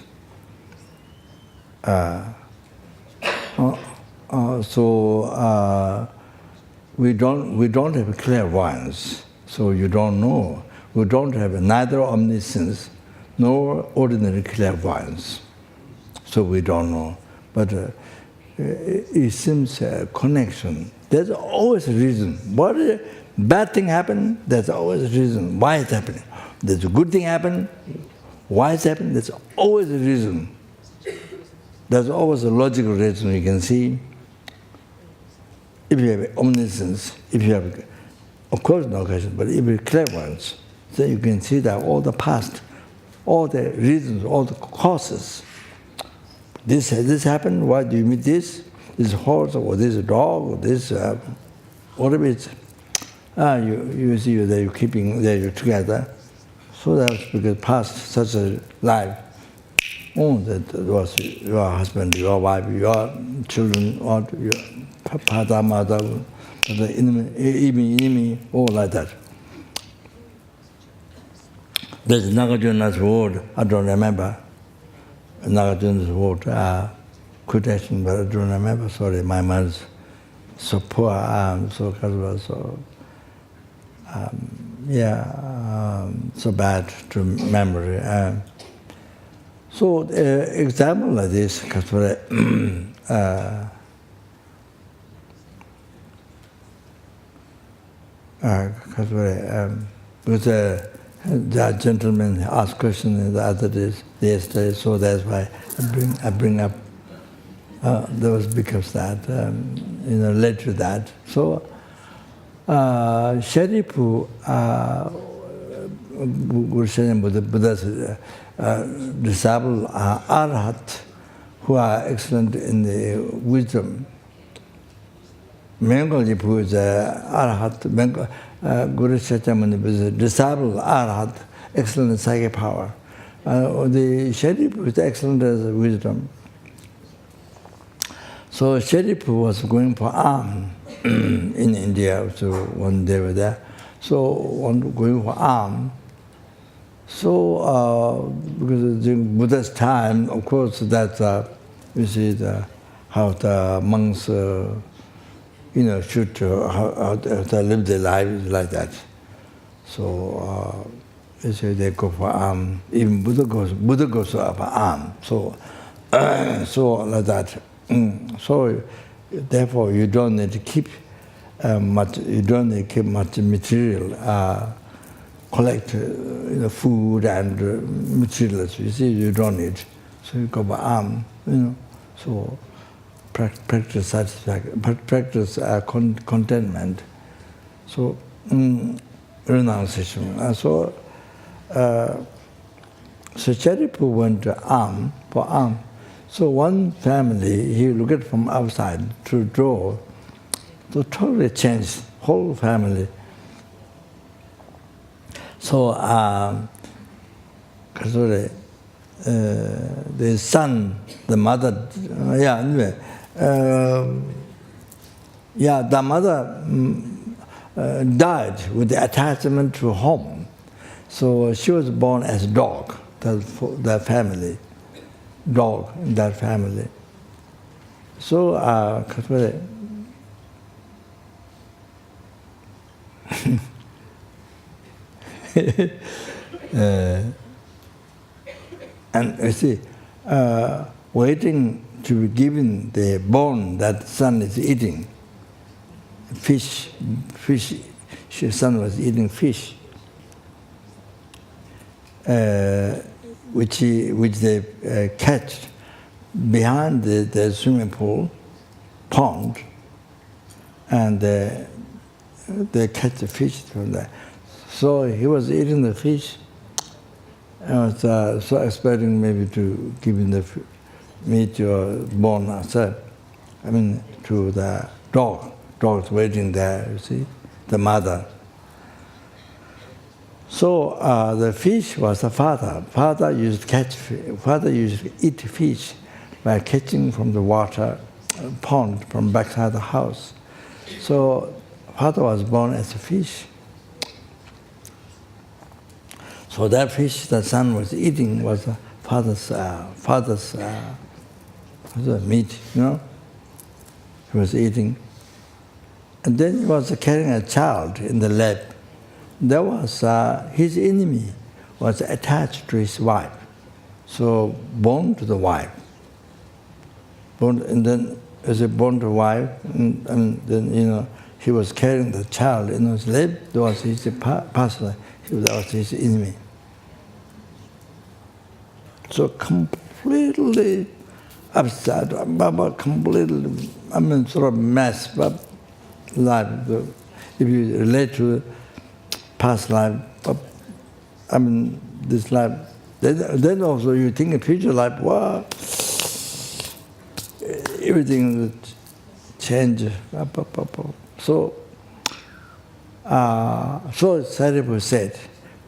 So we don't have clairvoyance, so you don't know. We don't have neither omniscience nor ordinary clairvoyance, so we don't know. But it seems a connection. There's always a reason. What bad thing happen? There's always a reason why it's happening. There's a good thing happen. Why it's happening? There's always a reason. There's always a logical reason. You can see. If you have omniscience, if you have, of course, no question, but if you have clairvoyance, then you can see that all the past, all the reasons, all the causes. This happened. Why do you meet this? This horse, or this dog, or this whatever it's. You see that you're keeping, that you're together. So that's because past such a life. Oh, that was your husband, your wife, your children, or your father, mother, the enemy, all like that. There's Nagajuna's word, I don't remember. Nagajuna's word, quotation, but I don't remember. Sorry, my mind's so poor, so so bad to memory. So example like this, because the gentleman asked question the other days, yesterday, so that's why I bring up. That was because that, led to that. So Sharipu, Guru Shenrezig Buddha's disciple are arhat, who are excellent in the wisdom. Mengalji who is arhat, Guru Shenrezig is a disciple arhat, excellent in psychic power. The Sherip is excellent as wisdom. So Sherip was going for alms in India, so one day were there. So going for alms. So because during Buddha's time, of course, that you see how the monks, should how to live their lives like that. So you see they go for alms. Even Buddha goes for alms. So so like that. So therefore, you don't need to keep much. You don't need to keep much material. Collect food and materials. You see, you don't need. So you go by alms. So practice satisfaction, practice contentment. So renunciation. So Charipu went to alms for alms. So one family, he looked from outside through door, to totally change whole family. So the son, the mother, the mother died with the attachment to home. So she was born as dog, that family. Dog in that family. So, and you see, waiting to be given the bone that son is eating, fish, his son was eating fish, which they catch behind the swimming pool, pond, and they catch the fish from there. So he was eating the fish. I was so expecting maybe to give him the meat or bone outside. To the dog. Dog's waiting there, you see, the mother. So the fish was the father. Father used to eat fish by catching from the water pond from backside the house. So father was born as a fish. So that fish the son was eating was the father's meat, He was eating. And then he was carrying a child in the lap. There was his enemy was attached to his wife. So born to the wife. And then as a born to wife, and then he was carrying the child in his lap. That was his pastor. That was his enemy. So completely upset, completely, sort of mess up life. If you relate to past life, this life, then also you think of future life, wow, everything will change. So Saripur said,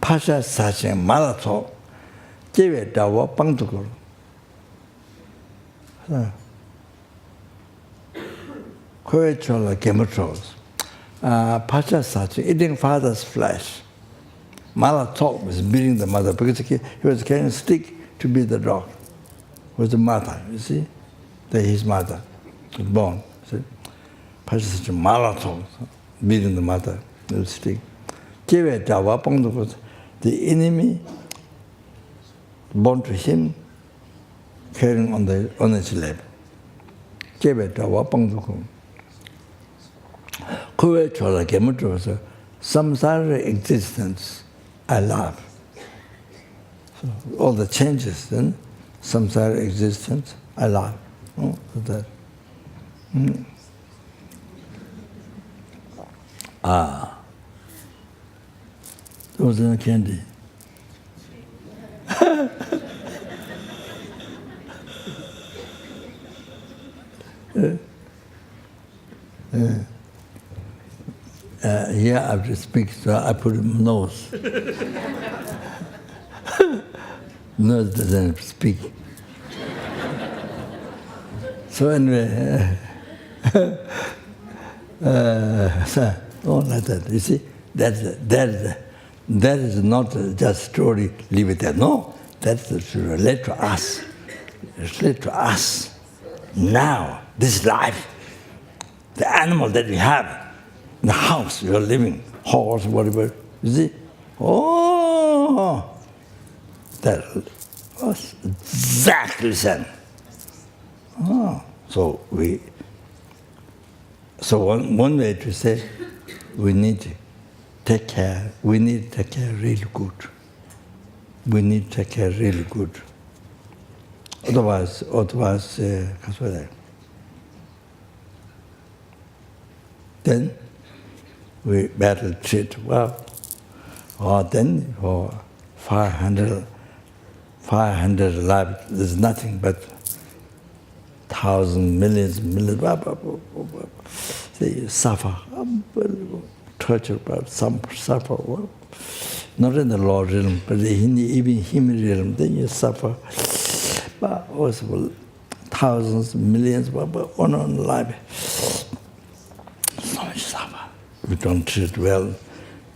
Pasha Sachin Malato, Jewe Dawa Pangtukul. Koechola Gemutros. Pasha Sachin, eating father's flesh. Malato was beating the mother because he was carrying a stick to beat the dog. Was the mother, you see? His mother was born. Pasha Sachin Malato, beating the mother with a stick. Jewe Dawa Pangtukul. The enemy born to him, carrying on his lap. Samsara existence, I love. So all the changes then, samsara existence, I love. That. There was a candy. Here I have to speak, so I put nose. Nose doesn't speak. So anyway, like that. You see, that is not just story, leave it there. No, that's to relate to us. Relate to us now, this life, the animal that we have, the house we are living, horse, whatever. You see? Oh, that was exactly the same. Oh, so one way to say, we need to take care. We need to take care really good. We need to take care really good. Otherwise, then we battle treat well. Or then for 500 lives, there's nothing but thousands, millions, they suffer, unbelievable torture, but some suffer. Well, not in the Lord realm, but in even human realm, then you suffer. But also thousands, millions, but on life, so much suffer. We don't treat well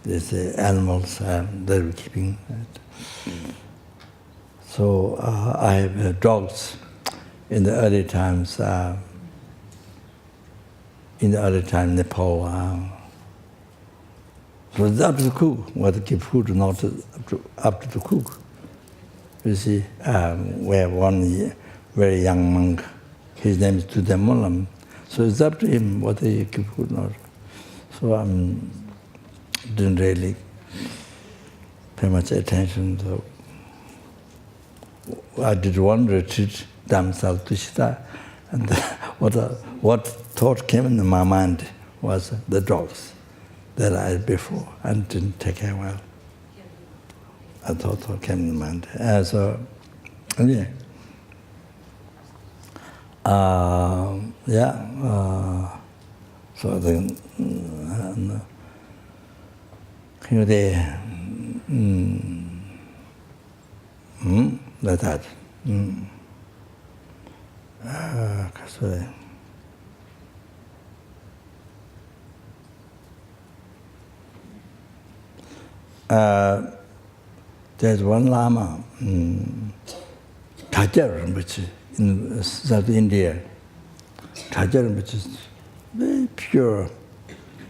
these animals that we're keeping. So I have dogs. In the early times, Nepal, it was up to the cook what to give food, not up to the cook. You see, we have one very young monk. His name is Tudemulam. So it's up to him what to give food, not. So I didn't really pay much attention. So I did one retreat. Damsal Tushita, and what thought came into my mind was the dogs that I had before and didn't take care well. I thought came into mind. So then like that. There's one Lama, Kyabje Rinpoche, in South India. Kyabje Rinpoche is very pure.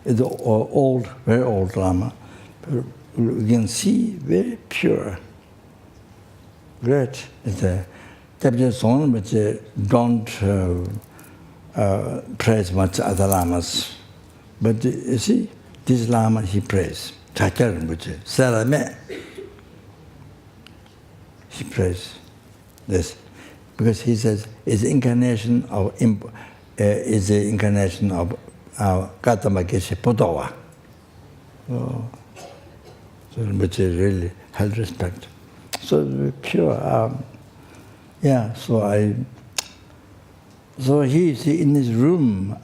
It's an old, very old Lama. But you can see very pure. Great. It's a Kyabje Khunu, but don't praise much other lamas. But you see, this lama he prays. Kyabje Rinpoche, Salame. He prays this because he says it's incarnation of is the incarnation of Gautama Geshe Podawa. So Rinpoche really held respect. So pure. So he's in his room,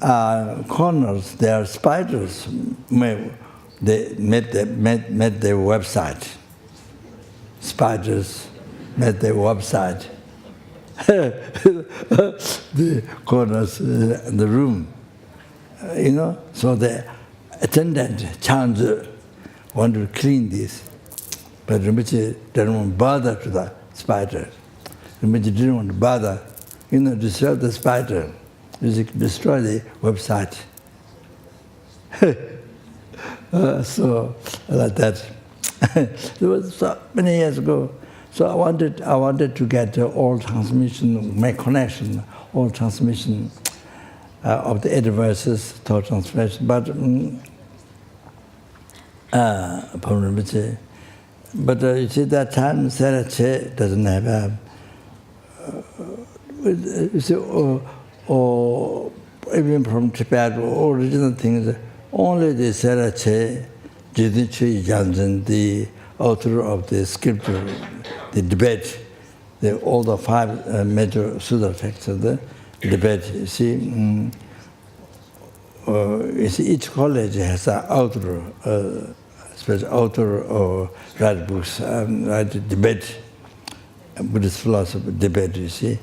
corners, there are spiders. They made their website. Spiders made their website. The corners in the room, So the attendant, Chandra, wanted to clean this, but Rinpoche didn't want to bother to the spider. Rinpoche didn't want to bother, destroy the spider, destroy the website. So like that. It was so many years ago. So I wanted to get all transmission, make connection, all transmission of the 8 verses, thought transmission. But you see, that time Serache doesn't have you see, or even from Tibet, original things, only the Serache, Jidinchi Jansen, the author of the scripture, the debate, all the 5 major Sutta texts, debate. You see, each college has an author, special author or write books, write debate, Buddhist philosophy debate. You see,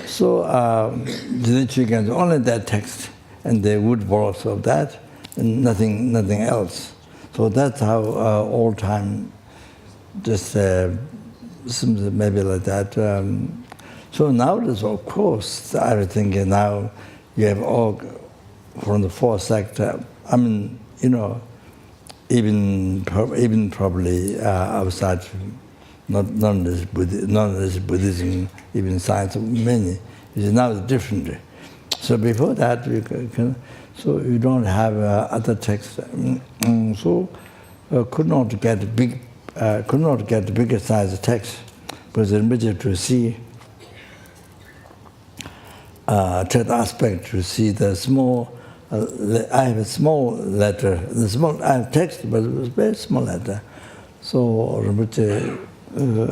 so the only that text and the wood balls of that, and nothing else. So that's how all time just seems maybe like that. So nowadays, of course, everything now you have all from the fourth sector. I mean, even probably outside, not as Buddhism, even science, many. Now it's different. So before that, so you don't have other texts. So could not get bigger size text, but the immediate to see third aspect to see the small. I have a small letter. I have text, but it was very small letter. So Rinpoche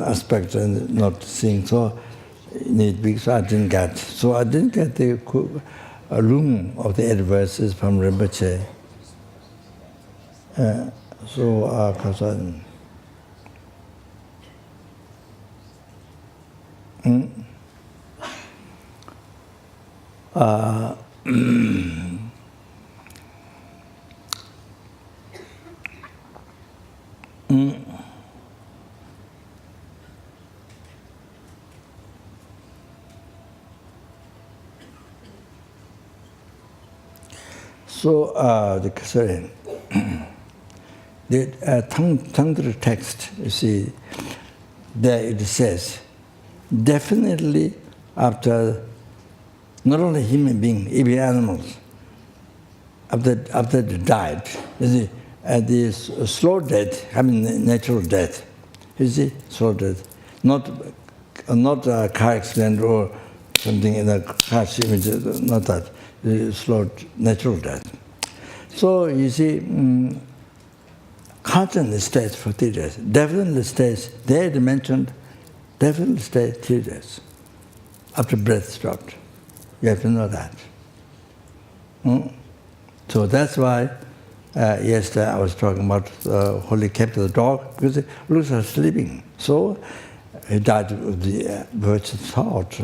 aspect and not seeing. So need big. So I didn't get. So I didn't get the room of the adverses from Rinpoche. Because the Tantra text, you see, there it says, definitely after not only human beings, even animals, after they died, you see, at the slow death, natural death, you see, slow death, not a car accident or something in a car image, not that, slow natural death. So you see, consciousness stays for 3 days. Definitely stays. They had mentioned, definitely stays 3 days after breath stopped. You have to know that. So that's why yesterday I was talking about holy captive dog, because it looks like sleeping. So he died with the virtual thought,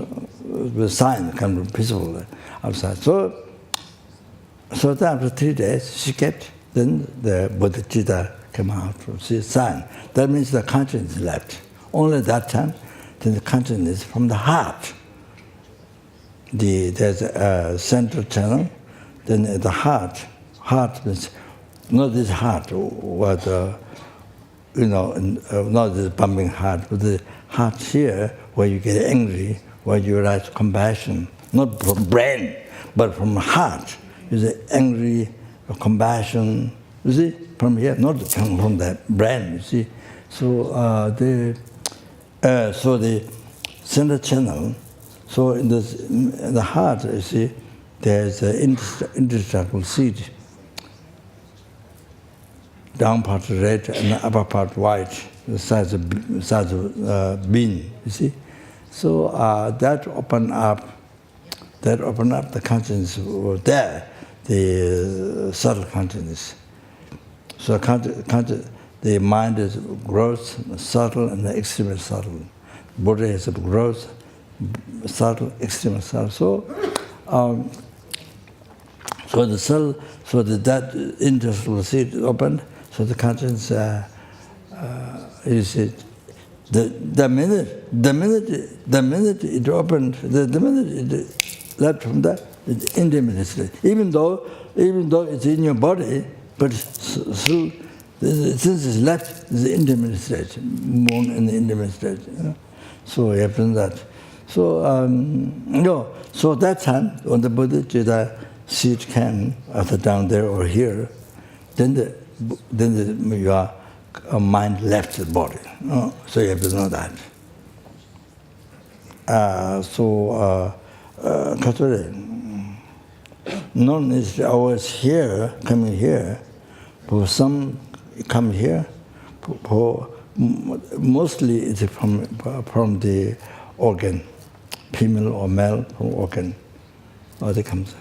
the sign kind of peaceful outside. So then after 3 days she kept. Then the Bodhicharyavatara came out from the sign. That means the consciousness left. Only that time, then the consciousness from the heart. There's a central channel. Then the heart means not this heart, what not this pumping heart, but the heart here where you get angry, where you write compassion, not from brain, but from heart. You say angry, compassion. You see, from here, not from the brain. You see, so the center channel. So in the heart, you see, there's an indestructible seed. Down part red and the upper part white, the size of bean. You see, so that opened up the consciousness was there, the subtle consciousness. So the mind is gross, subtle, and extremely subtle. Buddha is gross, subtle, extremely subtle. So the cell, that interstellar seed opened. So the conscience is it. The minute it opened, the minute it left from that, it's intimate state. Even though it's in your body, but still, since it's left, it's the intimate state, born in the intimate state. So it happens that. So so that time when the Bodhicharyavatara seed came, either down there or here, then your mind left the body. So you have to know that. None is always here, coming here. For some come here, mostly it's from the organ, female or male from organ. that comes.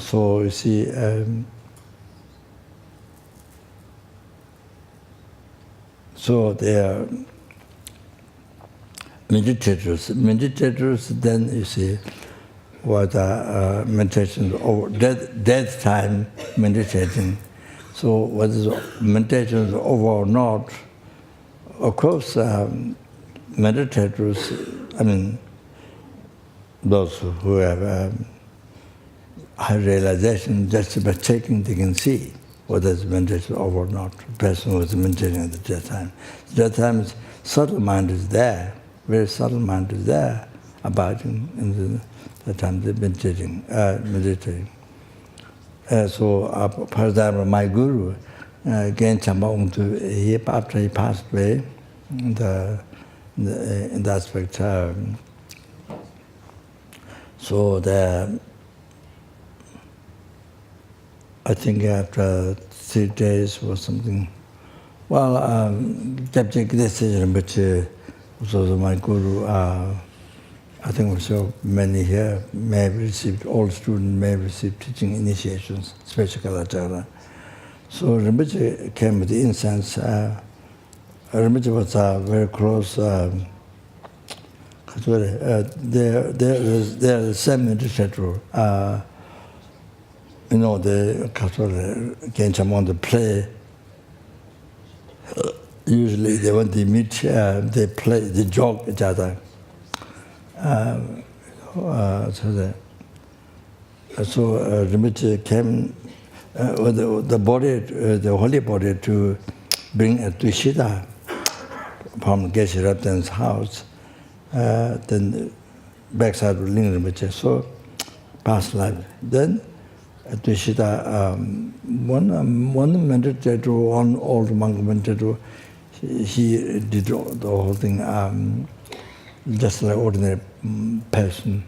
So you see, so they are meditators. Meditators, then you see, what meditation over death time meditating. So whether meditation is over or not, of course, meditators, I mean, those who have high realization, just by checking, they can see whether it's meditation over or not. The person who is meditating at the death time. Death time, subtle mind is there, very subtle mind is there, abiding in the time they're meditating. So, for example, my guru, Gen Chamba, after he passed away, in the aspect, so I think after 3 days or something, well, Kyabje Khunu Rinpoche was also my guru. I think so many here may have received, all students may have received teaching initiations, special Kalachara. So Rinpoche came with the incense. Rinpoche was very close. They're the same meditator. You know, the Gencham want to play. Usually, when they meet, they play, they joke each other. So Rinpoche came with the body, the holy body, to bring a Tushita from Geshe Rabdan's house. Then backside of Ling Rinpoche, so past life. Then Tushita, one meditator, one old monk meditator, he did the whole thing just like ordinary person.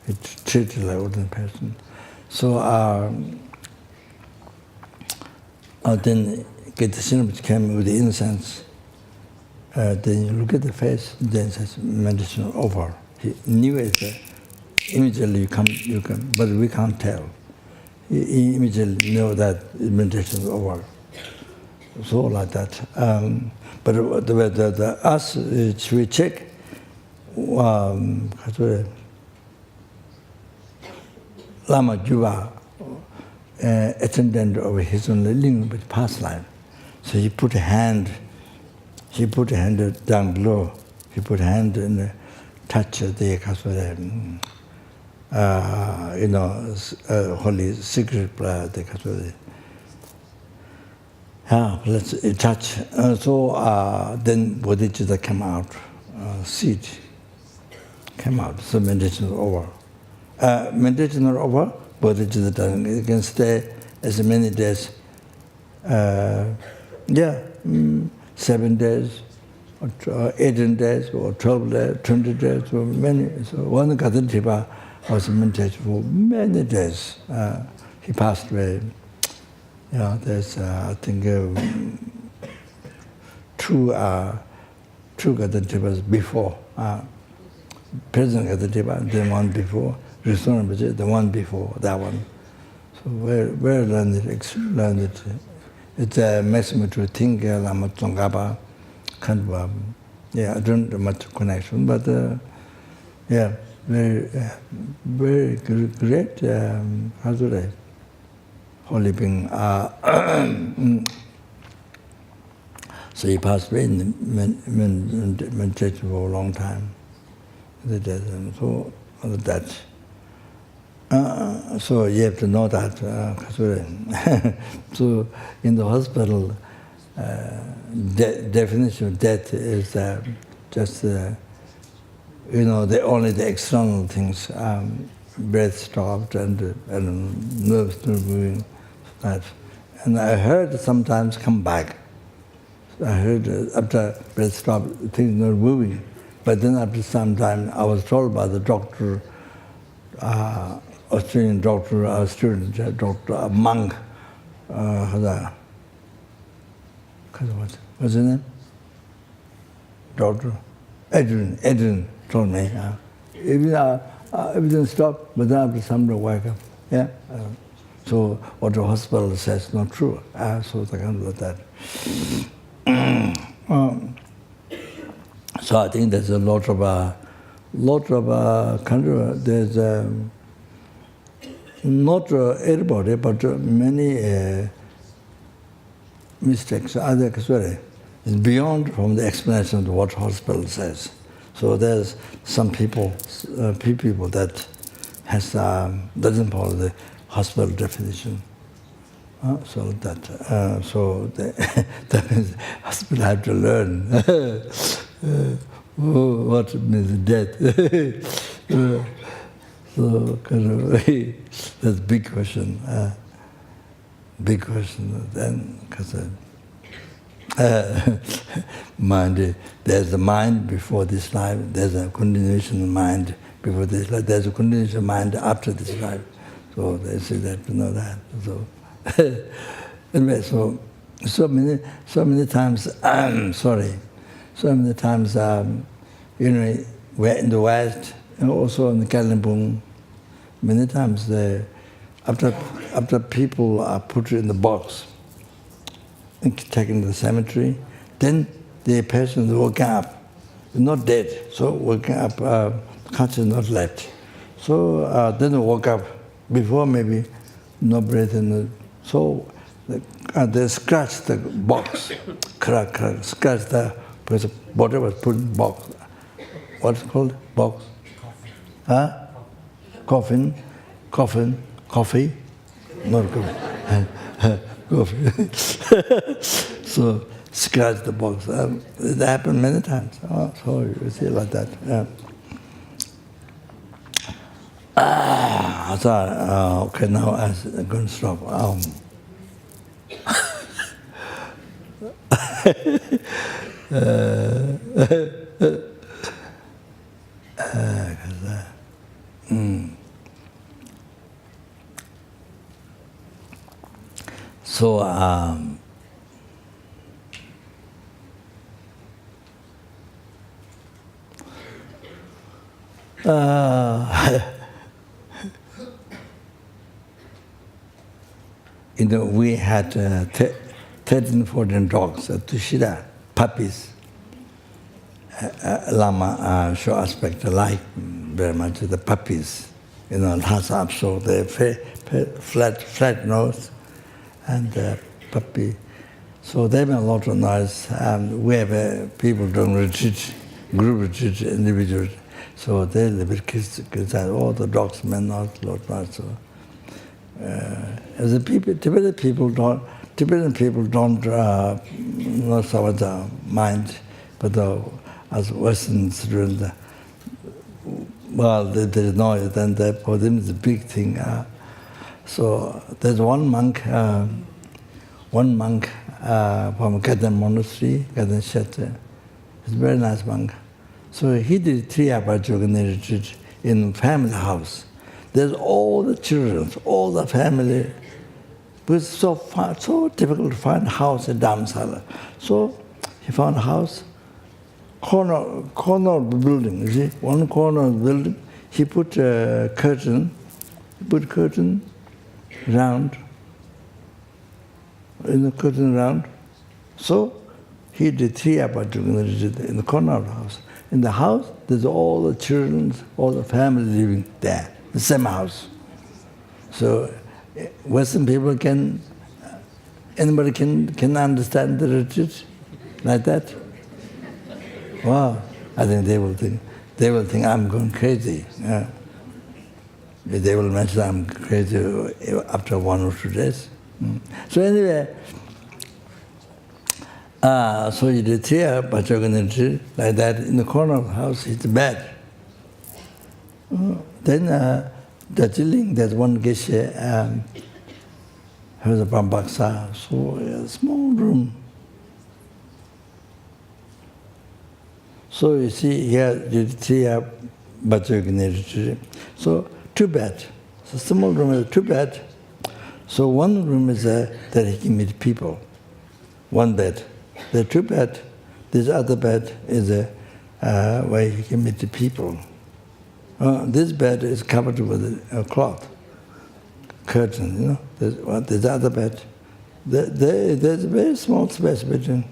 He treated like ordinary person. So then Rinpoche came with the incense. Then you look at the face, then it says meditation over. He knew it. Immediately you come, but we can't tell. He immediately know that meditation is over. So like that. But the us, we check. Lama Juba, attendant of his own living with past life. So he put a hand down below. He put a hand and touch the holy secret prayer. Let's touch. So then Bodhicharyavatara came out, seed came out. So meditation is over. Meditation is over. Bodhicharyavatara, you can stay as many days. 7 days, or 18 days, or 12 days, 20 days, or many. So one Gadadhiva was meditation for many days. He passed away. There's I think two Gadadhivas before. Present Gadadhiva, the one before. Rinpoche, the one before that one. So very learned, learned. It's a maximum to think Lama Tsongkhapa kind of, I don't have much connection, but very great, holy being. So he passed away in meditation for a long time. So that. So you have to know that. So in the hospital, definition of death is just only the external things. Breath stopped and nerves not moving. And I heard sometimes come back. I heard after breath stopped, things not moving. But then after some time, I was told by the doctor, Australian doctor, a student, doctor, a monk, what's his name? Doctor Edwin told me. Even everything stopped, but then after some time wake up. Yeah. So what the hospital says not true. So they can do that. So I think there's a lot of there's not everybody, but many mistakes. Sorry, is beyond from the explanation of what hospital says. So there's some people, few people that has doesn't follow the hospital definition. So that means hospital have to learn what means death. So kind of that's a big question. Big question. Then because mind, there's a mind before this life. There's a continuation of mind before this life. There's a continuation of mind after this life. So they say that to know that. So anyway, so many times. So many times. We're in the West and also in the Kalimpong. Many times, after people are put in the box and taken to the cemetery, then the person is waking up, not dead. So waking up, conscious not left. So then they woke up before maybe no breath in. So they scratch the box, crack, scratch the person. Body was put in box. What's it called? Box? Coffin? Coffee? Not coffee. Coffee. So scratch the box. It happened many times. So you see like that. Okay, now I'm going to stop. So we had 13, 14 dogs, Tushida, puppies. Lama show aspect like very much the puppies, has up, so they flat nose and puppy. So they make a lot of noise. We have people doing retreat, group retreat, individual. So they live with kids, all the dogs may not lot noise. So as the people, Tibetan people don't not so much mind, but as Western students, there is noise, and for them it's a big thing. So there's one monk from Gadan Monastery, Gadan Shet. He's a very nice monk. So he did 3 hours retreat in family house. There's all the children, all the family. But it's so difficult to find a house in Dharamsala. So he found a house, corner of the building. You see, one corner of the building. He put a curtain. Round, in the curtain round. So he did 3 hours in the corner of the house. In the house, there's all the children, all the family living there, the same house. So Western people anybody can understand the retreat like that? Wow, I think they will think I'm going crazy. Yeah. They will mention I'm crazy after 1 or 2 days. So anyway, so you did 3 hours like that in the corner of the house. It's bad. Then Darjeeling, there's one geshe, he was a Brahmbaksa, so a small room. So you see here, you did 3 hours So 2 beds. So small room is 2 beds. So one room is that he can meet people. 1 bed. The 2 beds. This other bed is where he can meet the people. This bed is covered with a cloth, curtain, you know. There's other bed. There's a very small space between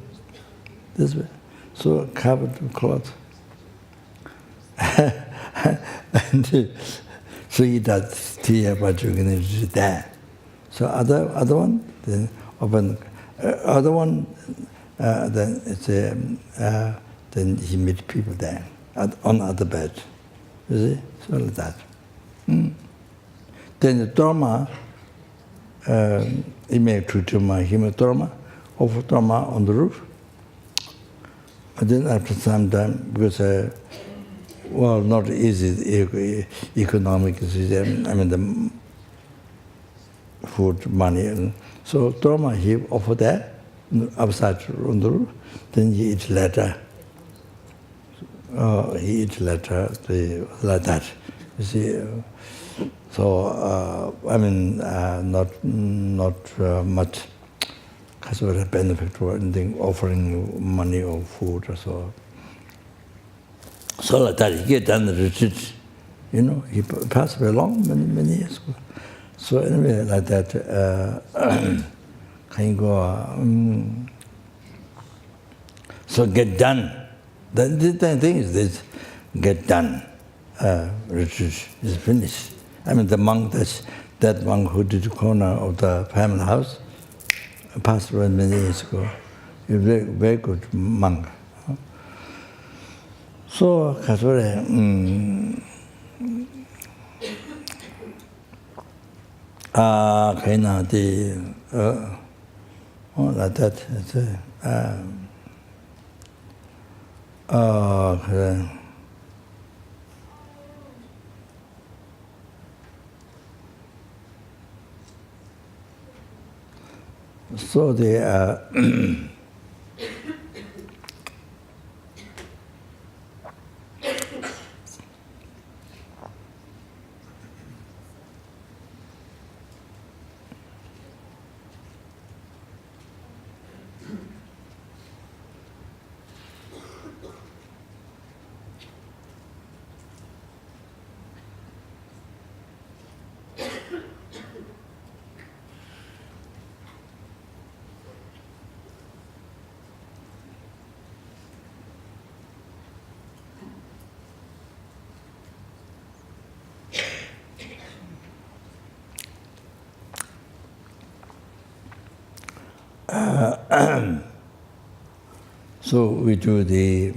this bed. So covered with cloth. And so he does tea about you can there. So other one, then open. Other one, then it's then he meet people there on other bed. You see, so like that. Then the dharma, he made two dharma, he made dharma, over dharma on the roof. And then after some time, because well, not easy economic system. I mean the food, money, and so dharma he offer there outside on the roof. Then he eat later. He eat later like that. You see, so I mean not much sort of benefit or anything offering you money or food or so. So like that, he get done the retreat, you know, he passed away long, many years ago. So anyway, like that, can you go, so get done. The thing is this, get done, retreat is finished. I mean, the monk, that monk who did the corner of the family house, passed away many years ago. He was a very, very good monk. So, kasore, kaina di, like that, so the so we do the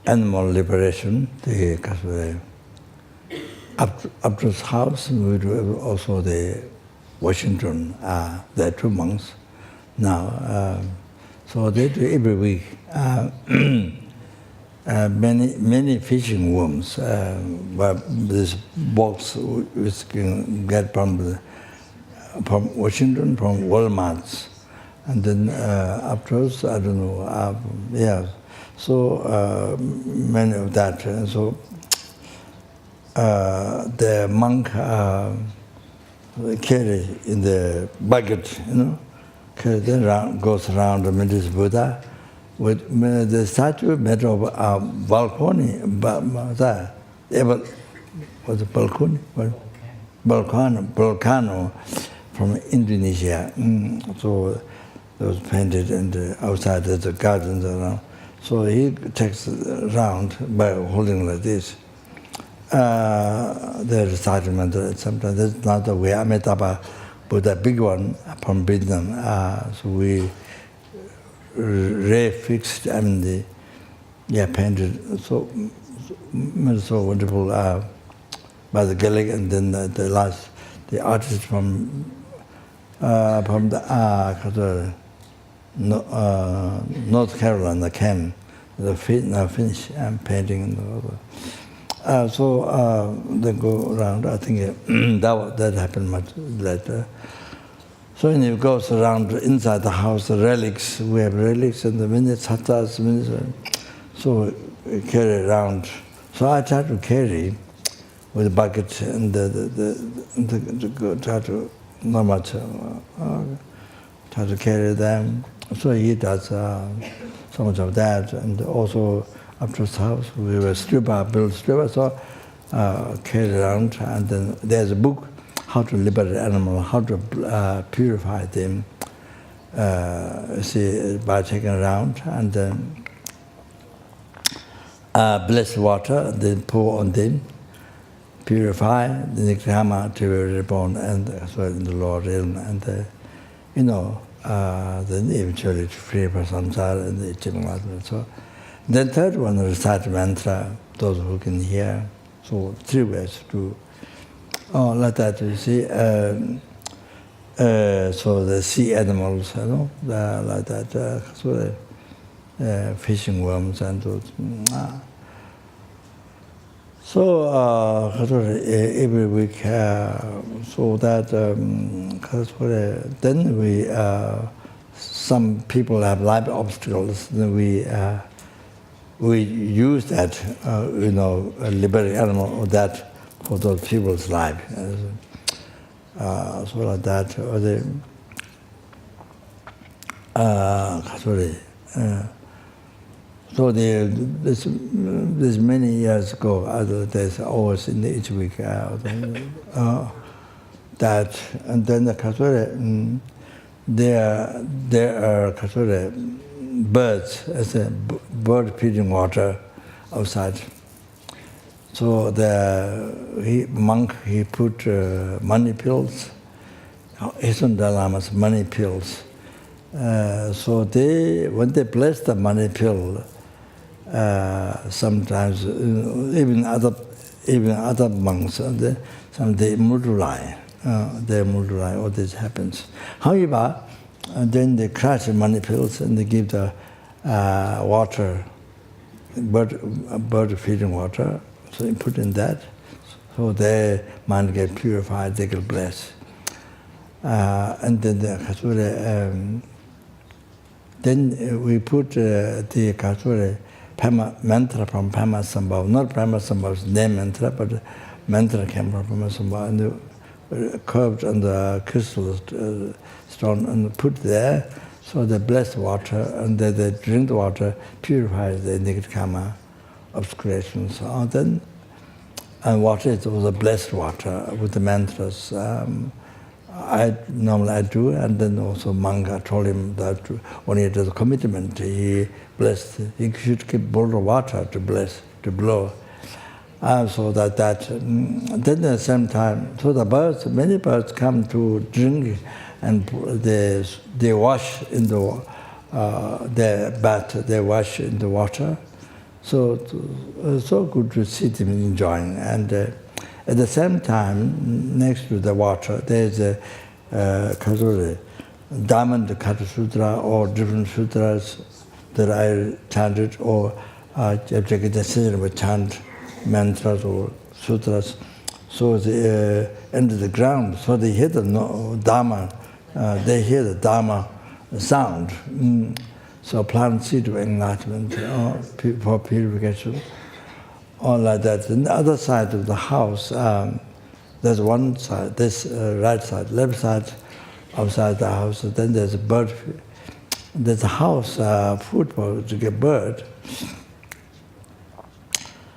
animal liberation, the up to his house, we do also the Washington, there are two monks now, so they do every week. Many fishing worms, but this box which can get from Washington, from Walmart's, and then afterwards, I don't know, yeah, so many of that. So the monk carry in the bucket, you know, carry then goes around the Buddhist Buddha. With the statue made of balcony, was it balcony? Volcano from Indonesia. So it was painted and outside the gardens around. So he takes around by holding like this. The recitement sometimes that's not the way. Amitabha Buddha, big one from Vietnam. So we refixed, I mean, painted so wonderful by the Gaelic, and then the artist from the North Carolina came, finish painting and so they go around. I think that happened much later. So when he goes around inside the house, the relics, we have relics and the many sattas, so we carry around. So I try to carry with a bucket and try to not much, try to carry them. So he does. So so much of that. And also after the house, we were built stripper, so carried around. And then there's a book, how to liberate animals, how to purify them, by taking around. And then blessed water, then pour on them, purify, the dharma to be reborn, and so in the lower realm, and then eventually to free from samsara and the enlightenment. So then third one, recite mantra, those who can hear. So 3 ways to, like that, you see. So the sea animals, like that, so the fishing worms and those. So every week, so that then we some people have life obstacles. Then we use that liberate animal or that for those people's life. So like that, or the so this many years ago, there's always in each week that, and then the there are birds, as a bird feeding water outside. So the monk put money pills, his Lama's money pills. So when they bless the money pill, sometimes even other monks, they multiply. All this happens. However, then they crush the money pills and they give the water, bird feeding water. So you put in that, so their mind get purified, they get blessed. And then then we put the Pema mantra from Pema Sambhav, not Pema Sambhav's name mantra, but mantra came from Pema Sambhav, and curved on the crystal stone and put there, so they bless water, and they drink the water, purifies the negative karma, obscurations. Then, and water is also blessed water with the mantras. I do, and then also Manga told him that when he does a commitment, he should keep bowl of water to bless, to blow. So that then at the same time, so the birds, many birds come to drink, and they wash in the their bath, they wash in the water. So good to see them enjoying. And at the same time, next to the water, there's a Diamond Kata Sutra or different sutras that I chanted, or Kyabje Khunu would chant mantras or sutras. So they enter the ground, so they hear the dharma, sound. So plant seed of enlightenment for purification. All like that. On the other side of the house, there's one side, this right side, left side, outside the house. Then there's a bird. There's a house, food for to get bird.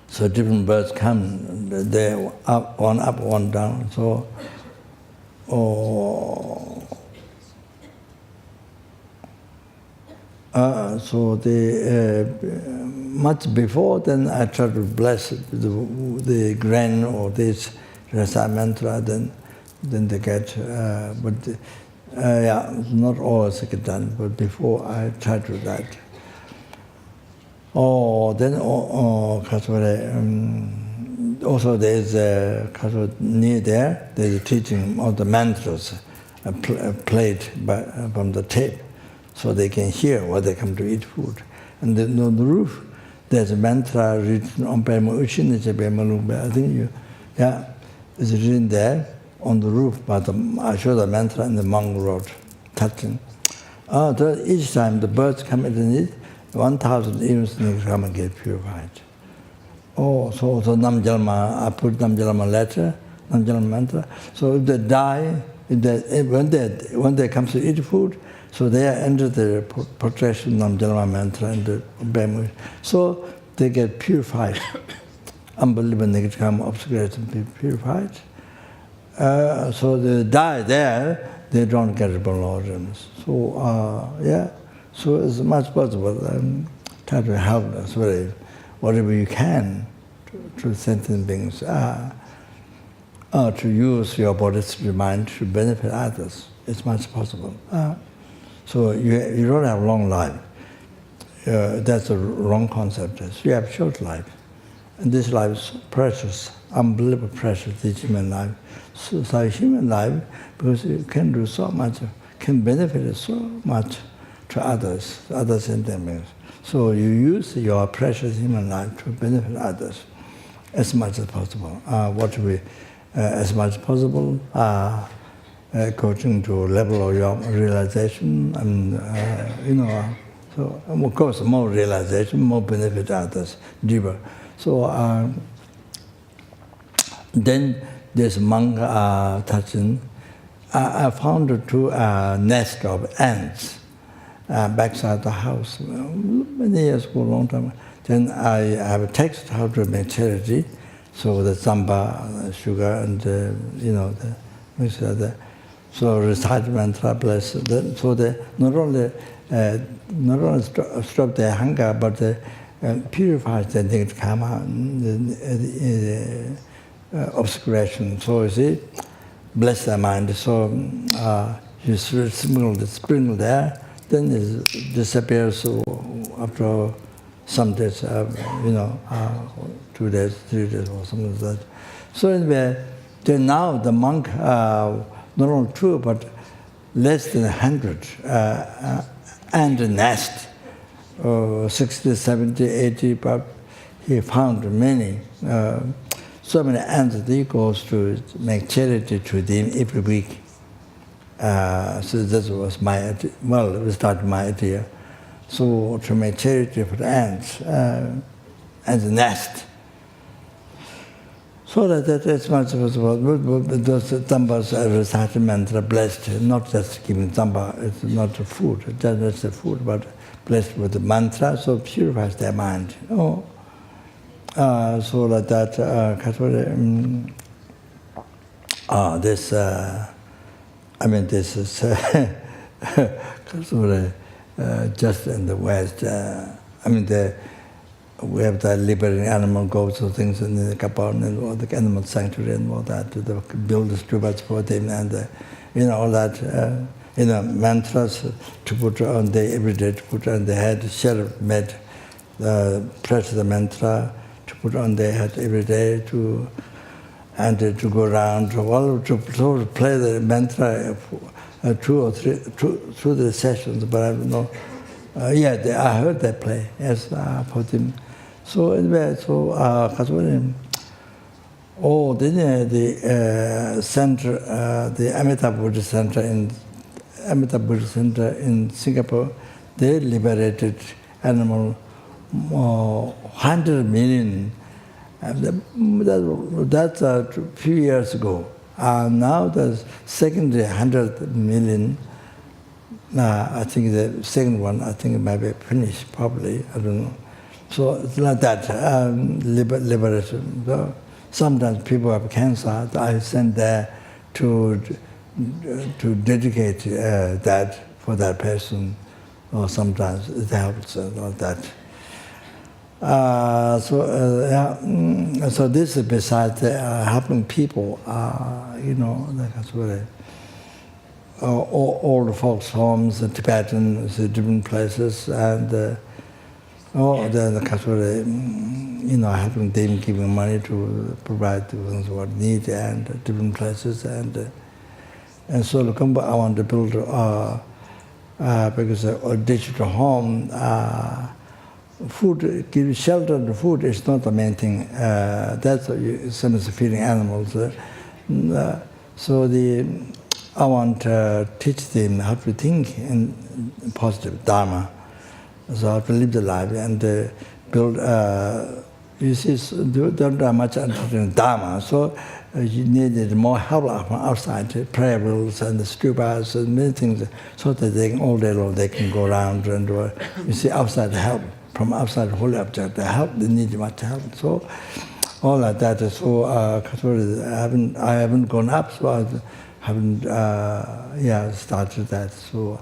So different birds come. They're up, one down. So, so much before then I try to bless the grain or this recite mantra, then they get, not always get done, but before I try to do that. Also there's near there's a teaching of the mantras played from the tape, so they can hear what they come to eat food. And then on the roof, there's a mantra written on Pema Uchin, I think it's written there on the roof, but I show the mantra and the monk wrote, touching. Each time the birds come in it, 1,000 years come and get purified. So Nam Jalma, I put Nam Jalma letter, Nam Jalma mantra. So if they die, when they come to eat food, So they are under the protection of Dharma mantra and the Brahma. So they get purified. Unbelievable negative karma obscuration be purified. So they die there, they don't get reborn origins. So so it's much possible. Try to help us whatever you can to sentient beings. To use your body's mind to benefit others. It's much possible. So you don't have long life. That's a wrong concept. You have short life. And this life is precious, unbelievable precious, this human life. So human life, because you can do so much, can benefit so much to others, other sentient beings. So you use your precious human life to benefit others as much as possible. As much as possible, according to level of your realization, and so of course more realization, more benefit to others, deeper. So then this monk touching, I found two nests of ants backside the house many years ago, a long time. Then I have a text how to make charity. So the samba, sugar, and the mix of the, so recite mantra, bless them. So they not only stop their hunger, but they purify the negative karma, the obscuration. So you see, bless their mind. So you sprinkle there, then it disappears. So after some days, 2 days, 3 days, or something like that. So anyway, then now the monk, not only two, but less than 100, and the nest, 60, 70, 80, but he found many, so many ants that he goes to make charity to them every week. So that was my idea. Well, it started my idea. So to make charity for the ants and the nest. So that's much possible. Those tambas are recited mantra, blessed, not just giving tamba, it's not a food, that's the food, but blessed with the mantra, so purifies their mind. So like that, this is just in the West. We have the liberating animal goats or things in the Kapon and all the animal sanctuary and all that. They build the stupas for them and all that. Mantras to put on the everyday to put on the head. Sheriff made press the mantra to put on their head every day to go around to play the mantra 2 or 3 through the sessions, but I don't know. I heard that play. Yes, for them. So anyway, then the center, the Amitabha Buddhist Center in Singapore, they liberated animal 100 million. That's a few years ago. Now the second 100 million. I think the second one, it might be finished probably. I don't know. So it's like that, liberation. So sometimes people have cancer. I send there to dedicate that for that person, or sometimes it helps like that. So this is besides helping people, that's really. All the folks' homes, the Tibetans, the different places, and helping them, giving money to provide the things what need and different places, and so I want to build because a digital home, food, give shelter and food is not the main thing. That's some is feeding animals. So I want to teach them how to think in positive dharma, so how to live the life and build you see, don't have much interest in dharma, so you needed more help from outside, prayer rules and the stupas and many things, so that they can, all day long they can go around and you see outside help, from outside holy object, the help, they need much help. So all like that. So I haven't gone up, so I haven't started that. So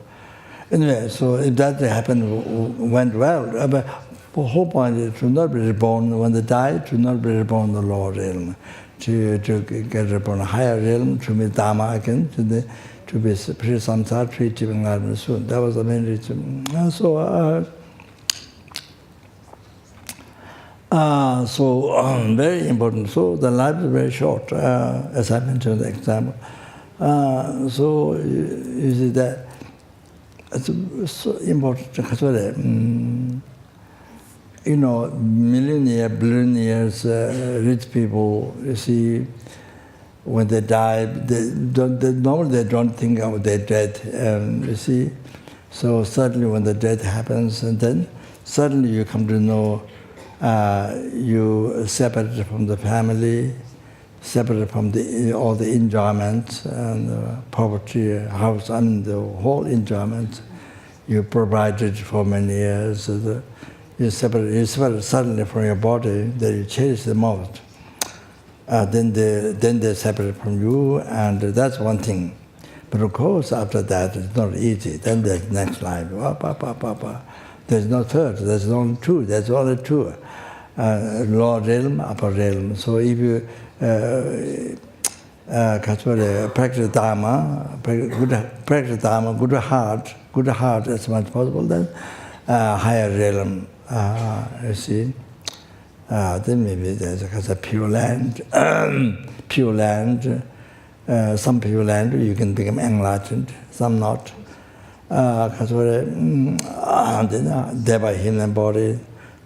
anyway, so if that happened, went well. But the whole point is to not be reborn when they die, to not be reborn in the lower realm, to get reborn in a higher realm, to meet dharma again, to be samsara, to achieve enlightenment soon. That was the main reason. So very important. So the life is very short, as I mentioned the example. So you see that it's so important. You know, millionaires, billionaires, rich people, you see, when they die, normally they don't think of their death, you see. So suddenly when the death happens, and then suddenly you come to know you separated from the family, separated from all the enjoyments and poverty, house, the whole enjoyment you provided for many years. You separate suddenly from your body that you cherish the most. Then they separate from you, and that's one thing. But of course, after that, it's not easy. Then there's next life. There's no third. There's only two. There's only two. Lower realm, upper realm. So if you practice dharma, good heart as much as possible, then higher realm. You see, then maybe there's a pure land, pure land. Some pure land you can become enlightened, some not. Then thereby human body,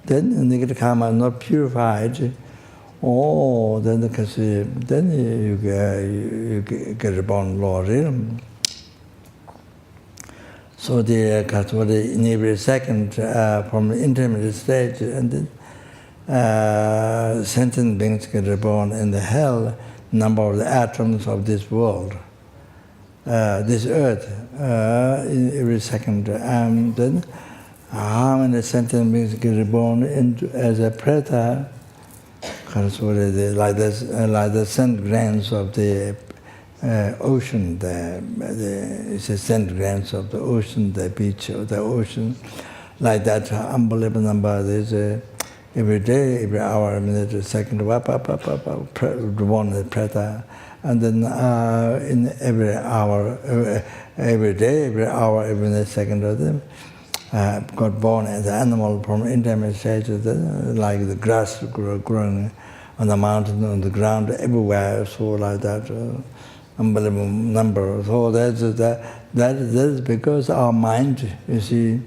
then negative karma not purified. Then you get reborn lower realm. So in every second from the intermediate stage, and then sentient beings get reborn in the hell, number of the atoms of this world, this earth, in every second. And then how many sentient beings get reborn as a preta, like the sand grains of the ocean, it's a sand grains of the ocean, the beach of the ocean, like that unbelievable number. There's every day, every hour, minute, second, one preta, and then in every hour, every day, every hour, every minute, second of them got born as an animal from intermediate stages, like the grass growing on the mountain, on the ground, everywhere, so like that. Unbelievable number. So that is because our mind, you see,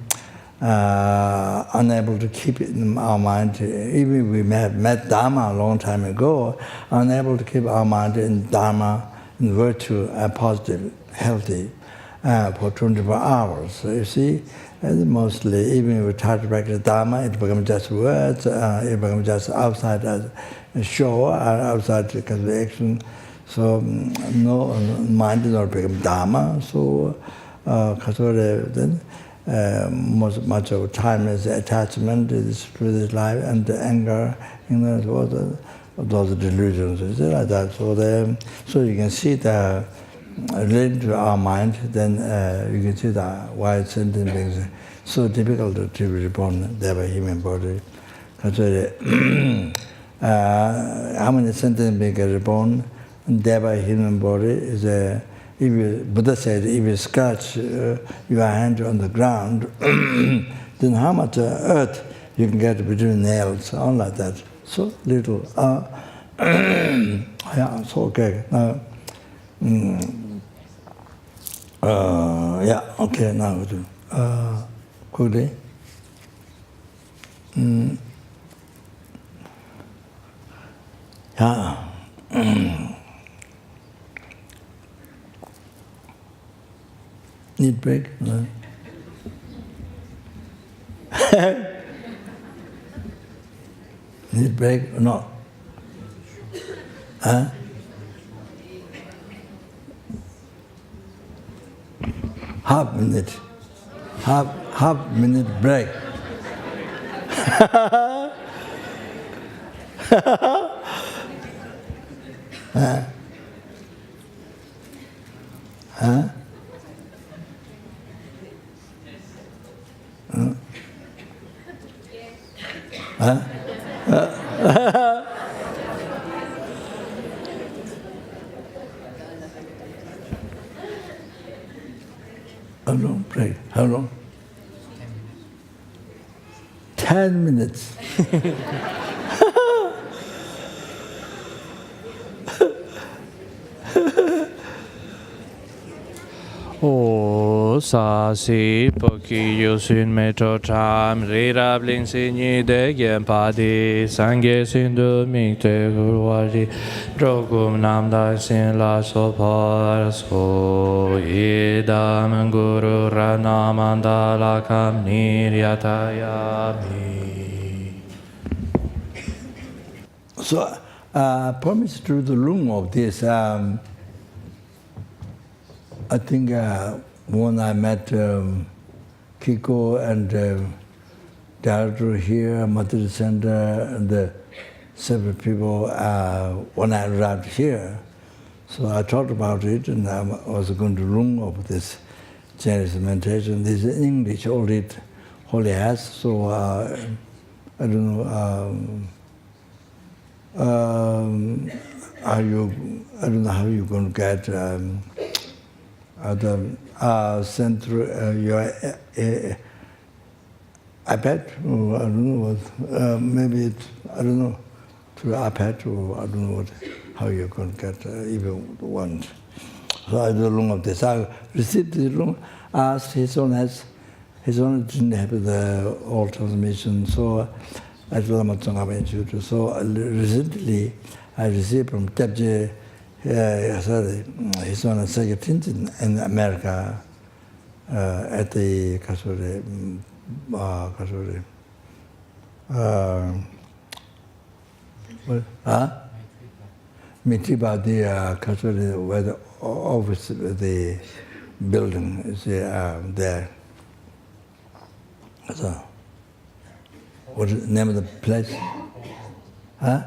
unable to keep it in our mind. Even we met Dharma a long time ago, unable to keep our mind in Dharma, in virtue, positive, healthy, for 24 hours. So you see, and mostly, even if we try to practice Dharma, it becomes just words, it becomes just outside show, outside conviction. So no mind does not become Dharma. So then much of time is attachment to this life and the anger, those delusions, like that. So you can see the related to our mind. Then you can see that why sentient beings are so difficult to be reborn thereby human body. How many sentient beings are reborn? Thereby human body is Buddha said, if you scratch your hand on the ground, then how much earth you can get between nails, all like that. So little. Yeah, so okay. Now, yeah, okay, now we do. Quickly. Yeah. Need break? No. minute break? No. Huh? Half minute break. Huh? Huh? Huh? How long break? How long? 10 minutes. O sa si poki yosun metro tram rira bling sinyi de gen padi sangye sindu mikte gurwari drogum namda sin la sopar so idam guru ranamanda la kam niryatayami. So, promise to the room of this. I think when I met Kiko and director here, Madrid Center, and the several people, when I arrived here, so I talked about it, and I was going to room of this Chinese meditation. This is English, all it Holy has. So I don't know I don't know how you're going to get. Send through your iPad, or I don't know what, maybe it's, I don't know, through iPad, or I don't know what, how you can get even one. So I do a long of this. I received the long, asked his own didn't have the all transmission, so I told him to. So recently I received from Kyabje he's on a second in America at the Mitriba, where the office, the building is there. So, what is the name of the place? Huh?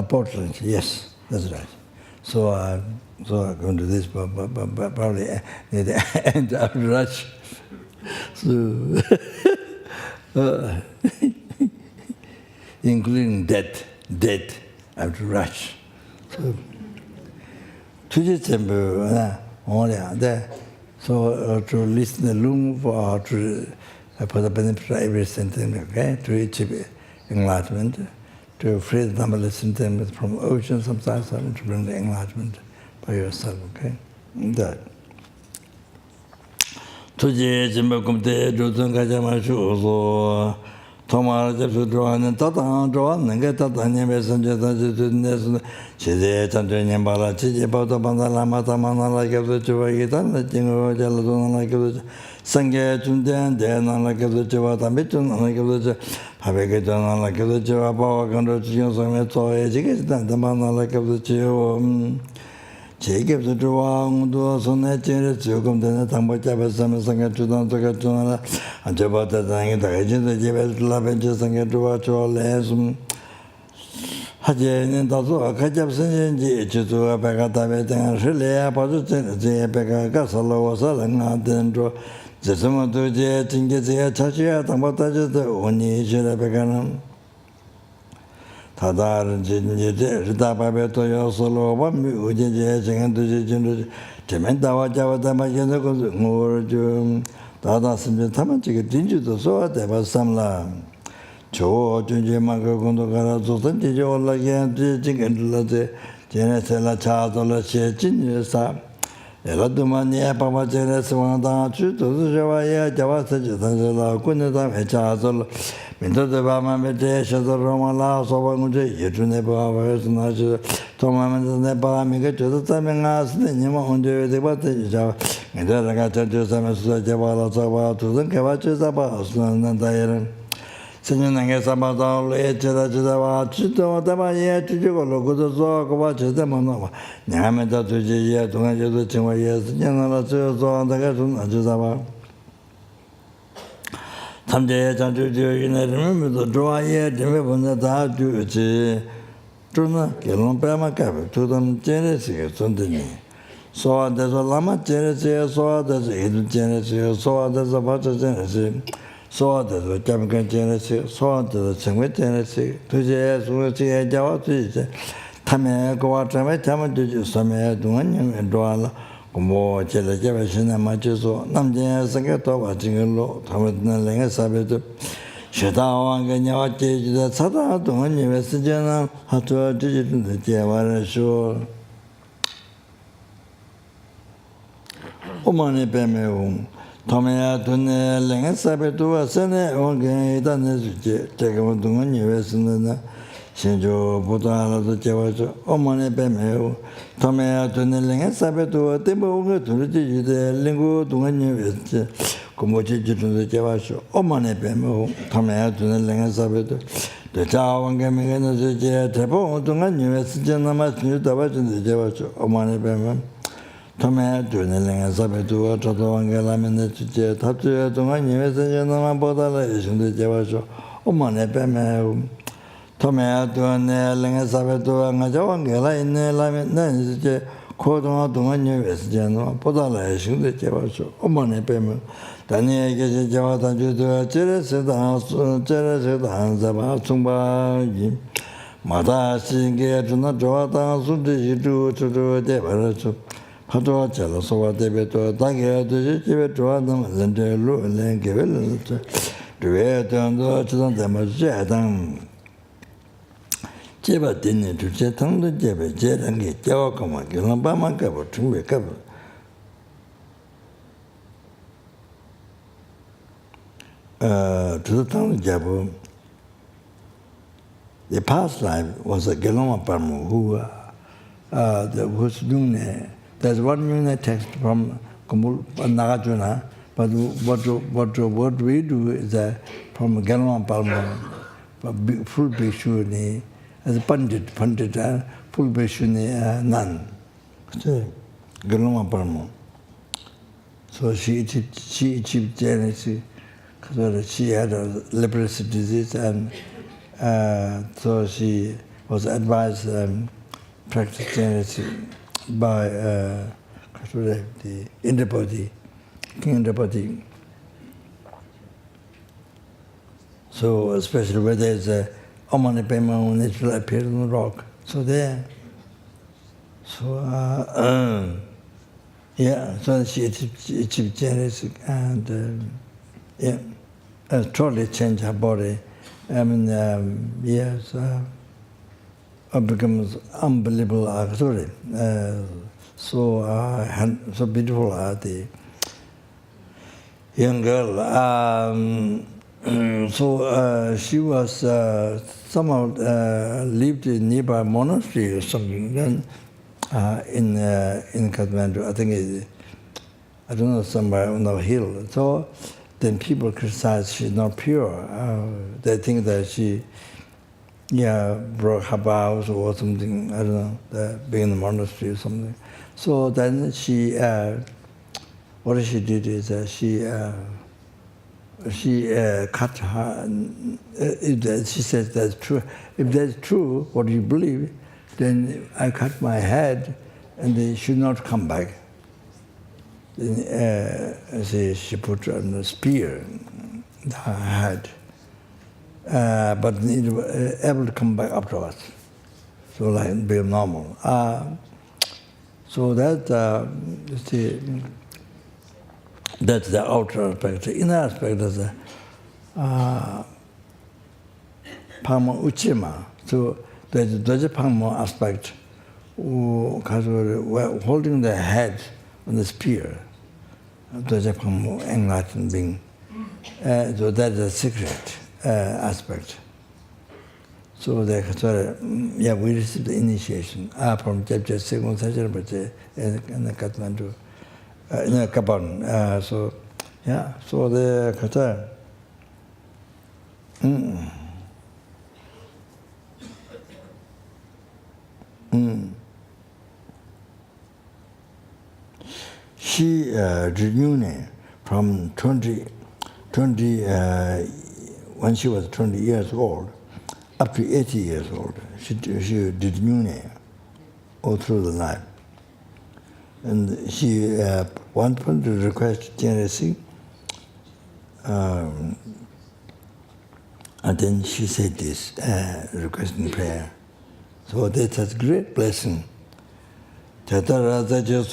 Portland, yes, that's right. So I'm going to this, but probably near the end of rush. So, including death, I have to rush. So, so to listen the room for the benefit of every sentence, okay, to achieve enlightenment. To free the number sentence from ocean samsara to bring the enlightenment by yourself, okay? That. Tuje jimba kumte jodun kajama shuzo tomar japsu drowan tatang drowan nanga tatang nyambe sanje sanje tudnes chide chantre nyambala chije bauta banda lama tamana la kyabso chuva yitan la jingo jala dona la kyabso sangye chunten de na la kyabso chuva tambe chun na la kyabso habeke dona la kyabso chuva bawa kandro chiyon sangme tsoye chige chitan tamana la kyabso chuva 제geb서 좋아 응도 손에 찌르 조금 되는 당보 잡았으면 생각 주던 저가 주나 안저버다 당이 다 이제도 집에서 라벤저 생각 좋아 좋아래서 하제는 다소 가잡선지 주도가 배가 답에 대한 실내야 봐도 제 배가 가서로서 랑나든 저 제스모도 제 징계제 차지야 당보다저도 원이 제가 배가는 다다른 진제제 르다바베토 요솔로 밤 우제제 정한도제 진도 제멘다와 자와다 마견도 좀 다다스면 타만지게 진주도 소화돼 봤삼라 저 준제만 그건도 가라서 선지제 올라게 지진들라데 제네셀라 차돌라 제진여사 에라도만이야 바바제네스 왕다 주도도 저와야 자와서 저다라 군네다 회차솔 민도도 바마메데 셔도로마라 소방군제 예준에 바바에서 나지 도마멘데 바미게 저도 타명아스네 니마 혼제 데바테 자 민도가 저저사면서 제바라 자바 두든 개바체사 바스는 다이런 Senyananga Sabata, Chedava, Chito, Tabaya, Chico, Logozo, Kova, Chedamanova, Nameta to Jia, Tunga, Chima, yes, General Zoan, the Gatun, Ajazava. Someday, I remember the draw here, remember that to Truna, Kelon Cap, to them Chenrezig, Sundini. So there's a Lama Chenrezig, so there's a hidden Chenrezig, so there's a Bata Chenrezig. So there's a Kyabje Chenrezig, so there's a Chenrezig, to the Suchi Java, Tame, Goa, Tame, Same, Duan, and Duala, Como, Chelajavation, and Machiso, Namja, Sangato, watching low, Tamatna, Langa Sabbath, Shetawa, Ganyachi, the Sata, Duan, Vesijana, Hatu, Digital, the Java, sure. Omani Peme. Tomea Tune Lenga Sabetu, Sene, Organ, Danes, take on Dungan, US and Shinjo, Buddha, the Javajo, Omane Pemeo, Tomea Tune Lenga Sabetu, Tempo to the Lingo Dungan, Komochi to the Javajo, Omane Pemo, Tomea Tune Lenga Sabetu, the Tower Gaming Energy, Tepo, Dungan, US, Janamas, New Tavajan, the Javajo, Omane Pemo. Tomea to the Lenga Sabetu, Totongela Minute, Tatu, Tungan, Nama Bodala, the Javajo, Omane Peme, Tomea to the Lenga Sabetu, and Javangela in the Lament, Codon Tungan, Jano, Bodala, the Javajo, Omane Peme, Dania gets Javata to Chenrezig, Hanzaba, Tumba, Mata, Singa, to not draw down, so did you do to do a devil. Pato Chelo, so what they better, Tangia, to give to them, and they look and give it to it and to them as Jadam. Jeba didn't to jet on the Jeba jet and get Jawakama, Gilambama cover to be covered. To the town of Jabo, the past life was a Geloma Parmo who was doing. There's one unit text from Nagarjuna, but what we do is from Gelman Palma, full Bhikshuni, as a Pandit, full Bhikshuni, nun. Gelman Palma. So she achieved Chenrezig, because she had a leprosy disease, and so she was advised practice Chenrezig by the Indapati, King Indapati. So especially where there's a Omani Pema when it will appear on the rock. So there. So yeah, so she achieved Chenrezig and totally changed her body. I mean, yes. Becomes unbelievable story. So beautiful the young girl. So she was somehow lived in nearby monastery or something. Then in Kathmandu, I think I don't know, somewhere on the hill. So then people criticize she's not pure. They think that she broke her vows or something, I don't know, being in the monastery or something. So then she, what she did is she cut her, she says that's true. If that's true, what you believe, then I cut my head and they should not come back. Then she put on a spear in her head. But able to come back afterwards, so like be normal. So that that's the outer aspect. The inner aspect is the Pama Uchima. So there's a Pama aspect, holding the head on the spear. There's a Pama enlightened being. So that's the secret aspect. So we received the initiation from Kyabje Khunu Lama Rinpoche in Kathmandu, in Kapan. So the Qatar. She renewed from 20 when she was 20 years old, up to 80 years old. She did renewing all through the life. And she wanted to request Chenrezig, and then she said this, requesting prayer. So that's a great blessing. Chenrezig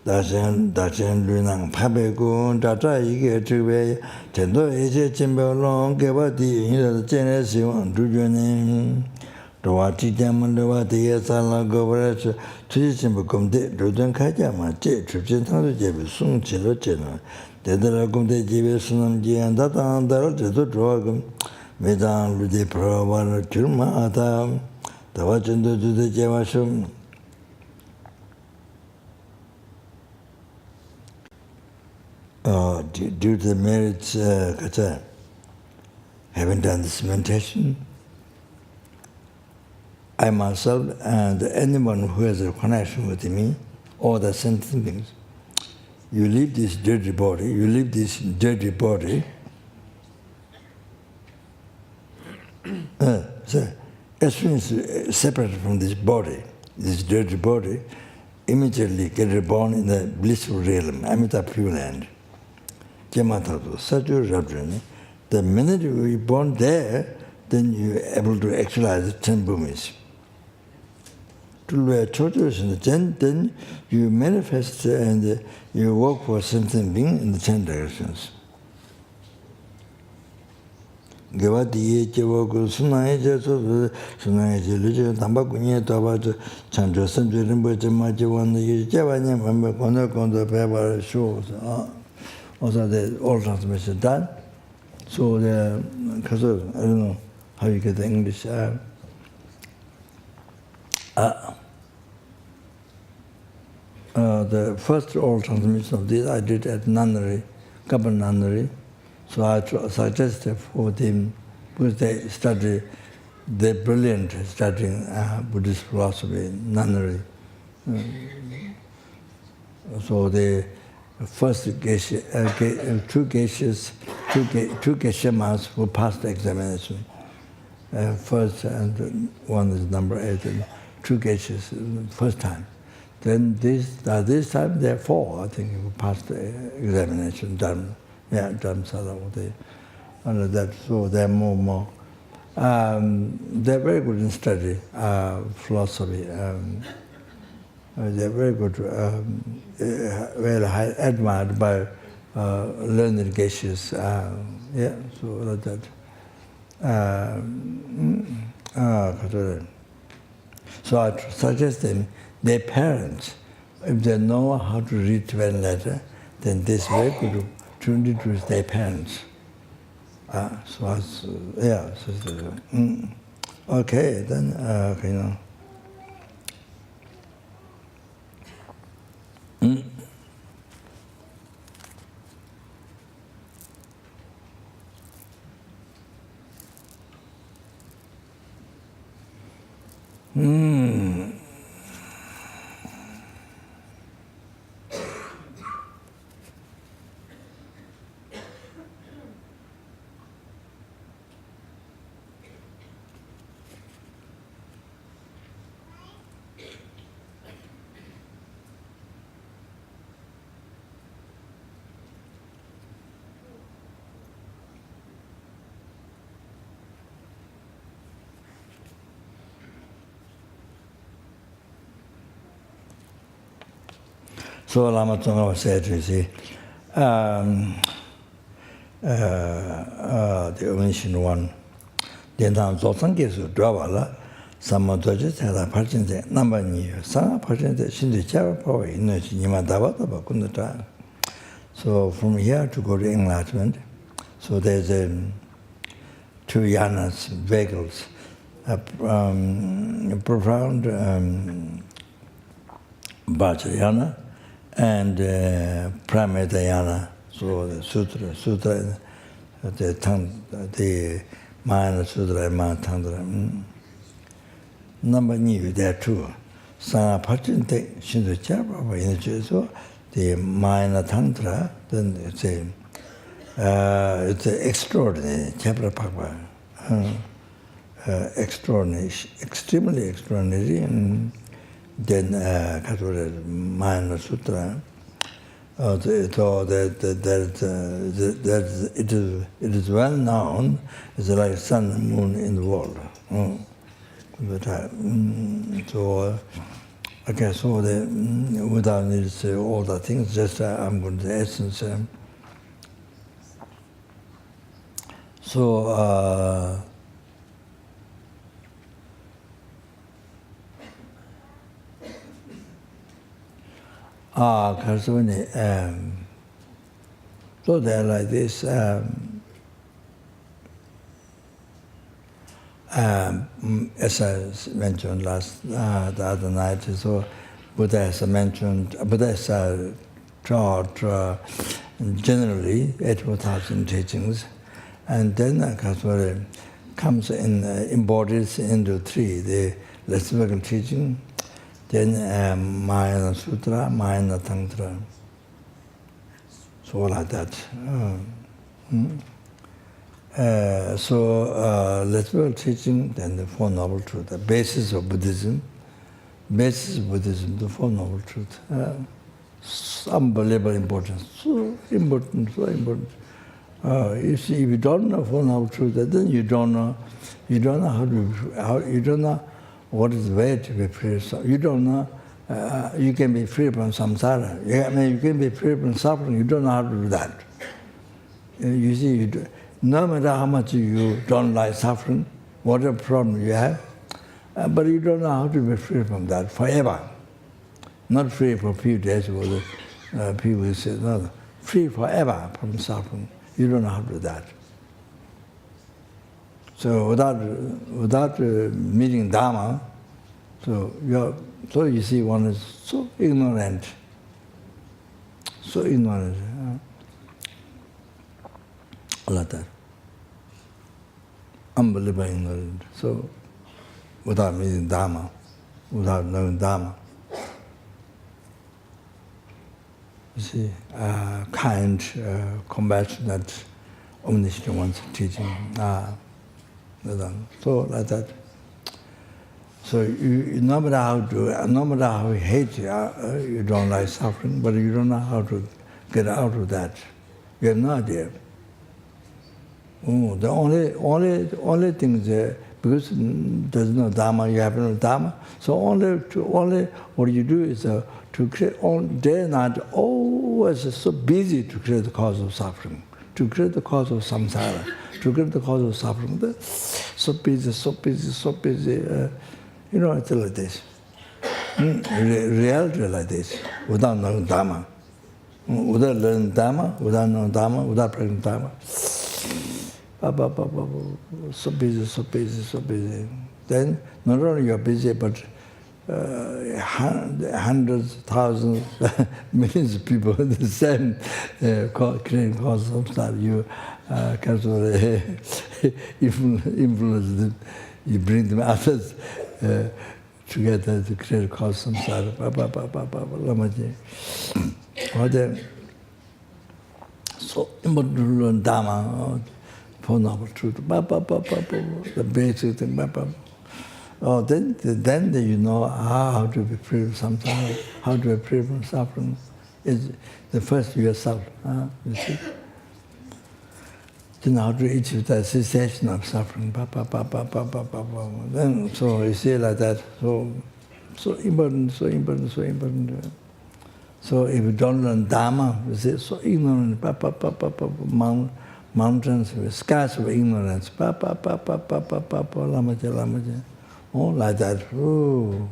다전 루낭 파베고 다자 이게 저게 전도 이제 진별론 개바디 이제 제네시원 두변에 도와지 때문에 되게 살아가고 그래서 주진부 검대 로든 가자마 제 주진탕도 제비 숨지로 제는 대들어 검대 집에 수는 지한다다다를 저도 좋아금 매장 루디 프로바를 줄마다 도와준도 주대 제와서 due to the merits, having done this meditation, I myself and anyone who has a connection with me, all the sentient beings, you leave this dirty body, so as soon as you separate from this body, this dirty body, immediately get reborn in the blissful realm, Amita Pure Land. The minute you are born there, then you are able to actualize the 10 bhumis. Then you manifest and you work for something being in the 10 directions. Also the old transmission done. So because I don't know how you get the English. The first old transmission of this I did at nunnery, Kapan nunnery. So I suggested for them, because they're brilliant studying Buddhist philosophy, nunnery. So they first two geshe-mas who passed the examination. First and one is number 8, and two geshes first time. Then this time there are 4, I think, who passed the examination. Dharma samsara. Under that, so there are more. They're very good in study, philosophy. They're very good, very high, admired by learned geshes. Yeah, so like that. So I suggest them, their parents, if they know how to read 12 letter, then this way could to introduce their parents. Okay, then, you know. So Lama Tsongkhapa said, you see, the ancient one, Dentang Zotsang Gesu Dwawala, Sama Dwaja Tada Parchinte, Namba Ni, Sama Parchinte, Shindu Chava Pawa, Inochi Nima Dava Dava Kundata. So from here to go to enlightenment, so there's two yanas, vehicles, a profound Bodhicharyavatara and Pramadayana. So the sutra, the Mayana Sutra and Mayana Tantra. Number two, there are two. Sangha Pachinte Shindu Charpa in the the Mayana Tantra, then it's extraordinary, Chapra Papa. Extraordinary, extremely extraordinary, and then Mayana Sutra. It is well known. It's like sun and moon in the world. So okay, so without need to say all the things, just I'm going to the essence. So. So they're like this. As I mentioned the other night, so Buddha has mentioned, Buddha has taught generally 84,000 teachings, and then comes in, embodies into three: the philosophical teaching, then Mayana Sutra, Mayana Tantra. So like that. Let's be teaching then the Four Noble Truths, the basis of Buddhism. Basis of Buddhism, the Four Noble Truths. Unbelievable importance. So important, so important. You see, if you don't know Four Noble Truths, then you don't know you don't know what is the way to be free. So you don't know you can be free from samsara. You can be free from suffering. You don't know how to do that. You see, no matter how much you don't like suffering, whatever problem you have, but you don't know how to be free from that forever. Not free for a few days, people say, no, free forever from suffering. You don't know how to do that. So without meeting dharma, so you see one is so ignorant, like that. Unbelievable ignorant. So without meeting dharma, without knowing dharma, you see, kind, compassionate, omniscient one's teaching. So like that. So no matter how you hate, you don't like suffering, but you don't know how to get out of that. You have no idea. The only thing is because there's no dharma, you have no dharma. So only what you do is to create all day and night. Always so busy to create the cause of suffering, to create the cause of samsara, to create the cause of suffering. So busy. It's like this. Reality like this, without knowing dharma, without learning dharma, without knowing dharma, without practicing dharma. So busy. Then not only you're busy, but hundreds, thousands, millions of people the same creating cause of samsara. You influence them, you bring them others together to create a cause of samsara. So important to learn dharma, Four Noble Truths, the basic thing. Then you know how to be free from samsara, how to be free from suffering. Is the first yourself. You see? Then how to achieve the cessation of suffering. Then so you see like that. So important. So if you don't learn dharma, you see, so ignorant. Mountains with skies of ignorance. Lamaje. Oh, like that. Ooh.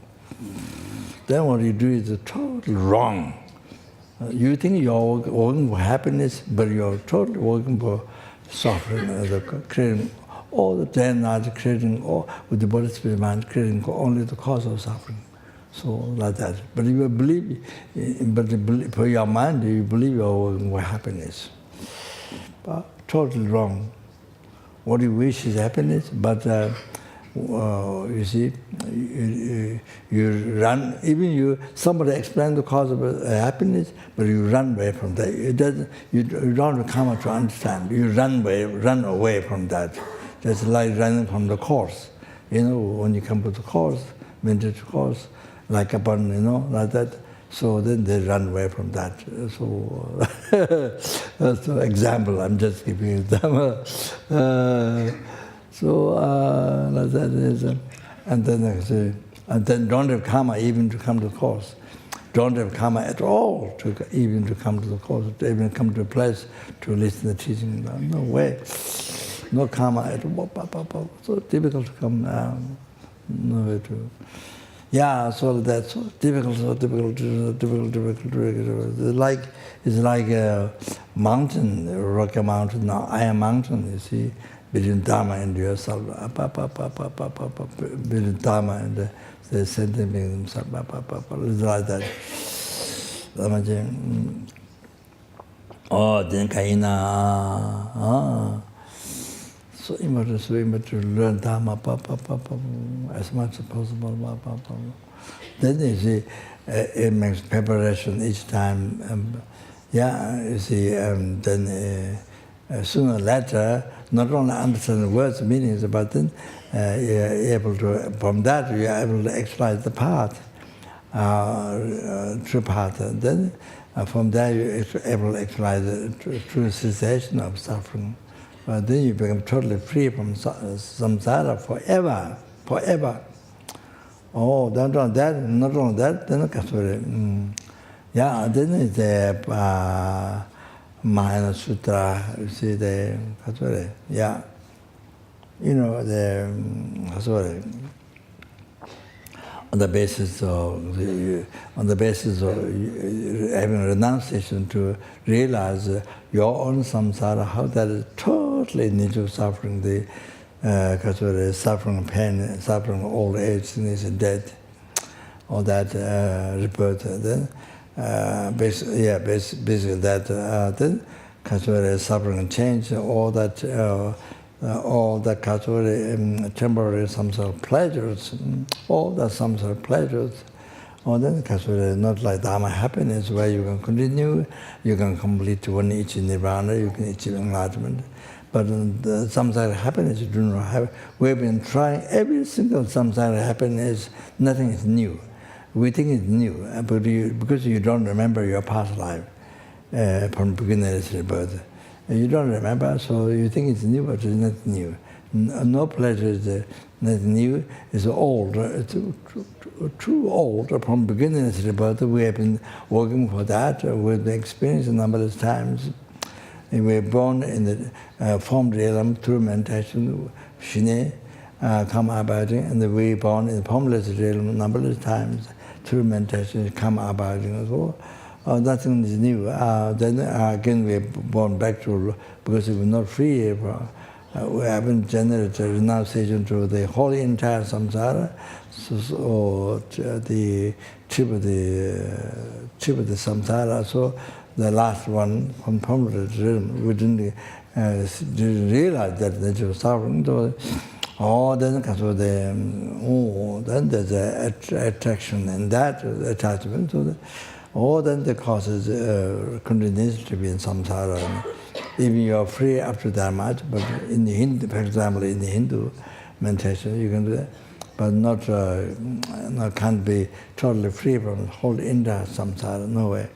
Then what you do is totally wrong. You think you're working for happiness, but you're totally working for suffering, creating all the day and night, creating all with the body, spirit, mind, creating only the cause of suffering. So like that. But you believe, for your mind, you believe you're working for happiness. But totally wrong. What you wish is happiness, but you see, you run, even somebody explains the cause of happiness, but you run away from that. You don't come to understand. You run away from that. That's like running from the course. When you come to the course, meditation course, like upon, like that, so then they run away from that. So that's an example, I'm just giving them. Like that is, and then don't have karma even to come to the course. Don't have karma at all even to come to the course, to even come to a place to listen to the teaching. No way. No karma at all. So difficult to come. No way to. Yeah, so that's so difficult. It's like a mountain, a rocky mountain, now iron mountain, you see, between dharma and yourself, between dharma and the sentient being themselves, it's like that. Oh, then kaina, so important to learn dharma, as much as possible. Then you see, it makes preparation each time. You see, then sooner or later, not only understand the words, meanings, but then you're able to, from that, you are able to exercise the path, true path. And then from there, you're able to exercise the true cessation of suffering. Then you become totally free from samsara forever. Oh, not only that, then then is the Mahayana Sutra, you see the on the basis of having renunciation to realize your own samsara, how that is totally nature of suffering, the suffering pain, suffering old age, sickness and death, all that rebirth. Then basically that then suffering and change, all that temporary samsara pleasures, all that samsara pleasures, or then not like dharma happiness where you can continue, you can complete one each nirvana, you can achieve enlightenment. But the samsara happiness you do not have. We've been trying every single samsara happiness, nothing is new. We think it's new, but because you don't remember your past life from beginning to rebirth. You don't remember, so you think it's new, but it's not new. No pleasure is not new, it's old. It's too old. From beginning to rebirth, we have been working for that. We've been experienced a number of times. And we're born in the formed realm through meditation, Shine, karma abiding, and we're born in the formless realm a number of times through meditation, karma abiding as well. Nothing is new. Then again we're born back to, because we're not free, we haven't generated renunciation to the whole entire samsara, so the tip of the samsara. So the last one from formless realm, we didn't realize that nature of suffering. Then there's an attraction and that attachment to then the causes continues to be in samsara. Even you are free after that much, but in the Hindu, for example, in the Hindu meditation, you can do that, but not can't be totally free from the whole entire samsara. No way.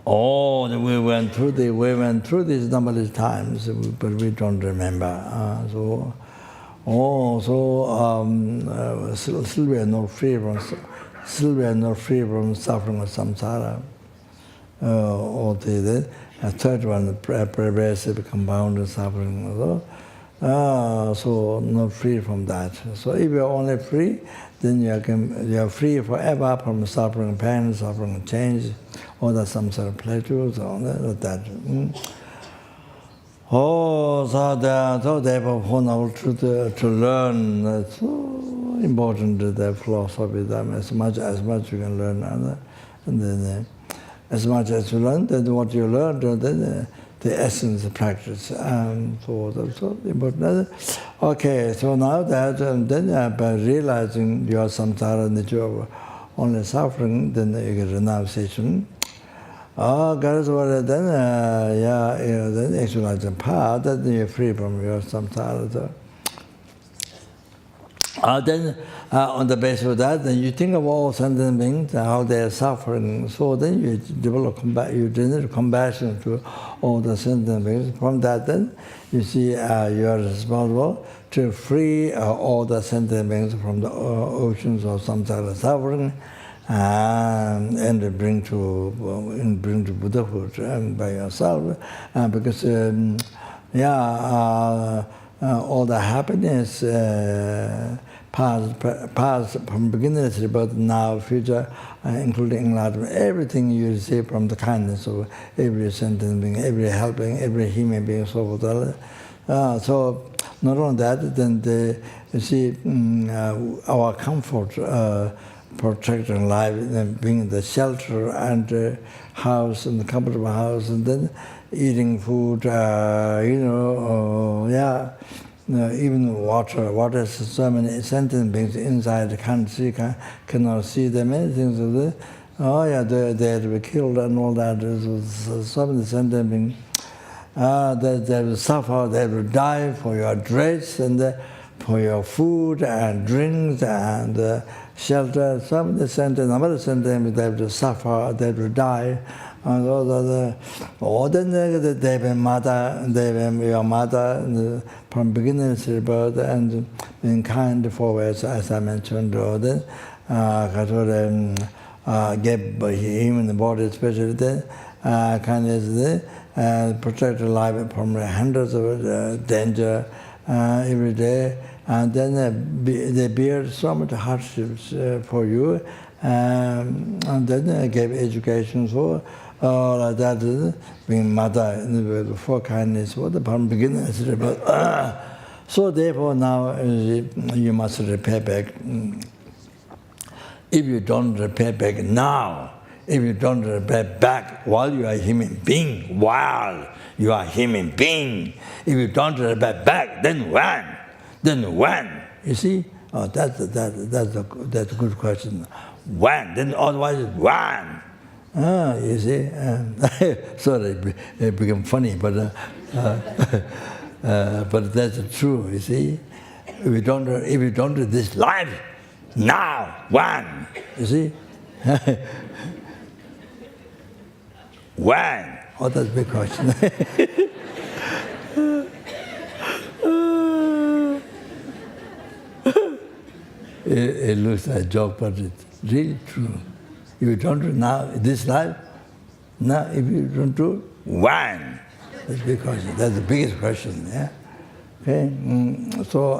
We went through this number of times, but we don't remember. Still we are not free from suffering of samsara. The third one, pervasive compound suffering. So not free from that. So if you're only free, then you're free forever from suffering, pain, suffering, change, all the samsara pleasures, all that. So therefore, for now to learn, it's so important the philosophy, as much you can learn, and then as much as you learn, then what you learn, then the essence of practice. So that's so important. Okay, so now that then by realizing your samsara nature of only suffering, then you get renunciation. Then then actualizing power, then you're free from your samsara. Then on the basis of that, then you think of all sentient beings, how they are suffering. So then you develop compassion to all the sentient beings. From that, then you see you are responsible to free all the sentient beings from the oceans of samsara suffering, and bring to Buddhahood by yourself, because all the happiness past from beginners, but now future, including enlightenment, everything you receive from the kindness of every sentient being, every helping, every human being, so forth. So not only that, then you see our comfort, protecting life, being the shelter and house and the comfortable house, and then eating food, even water. Water is so many sentient beings inside, cannot see them. Many things. They had to be killed and all that. So many sentient beings. They will suffer. They will die for your dress and for your food and drinks and shelter. Some of the sentient, number of sentient beings, they will suffer. They will die. And all then they were mother, your mother from beginners to birth, and in kind forwards, as I mentioned, then gave human body, especially then, kindness, protect life from hundreds of danger every day, and then they bear so much hardships for you, and then gave education for. Like that, being mother for kindness, what the beginners. So therefore now you must repay back. If you don't repay back now, if you don't repay back while you are a human being, if you don't repay back, then when? You see? That's a good question. When? Then otherwise, when? You see, sorry, it became funny, but that's true. You see, if you don't do this life now, when? You see, when? Oh, that's a big question. It looks like a joke, but it's really true. If you don't do now, this life, now if you don't do, when? That's a big question. That's the biggest question, yeah? Okay? So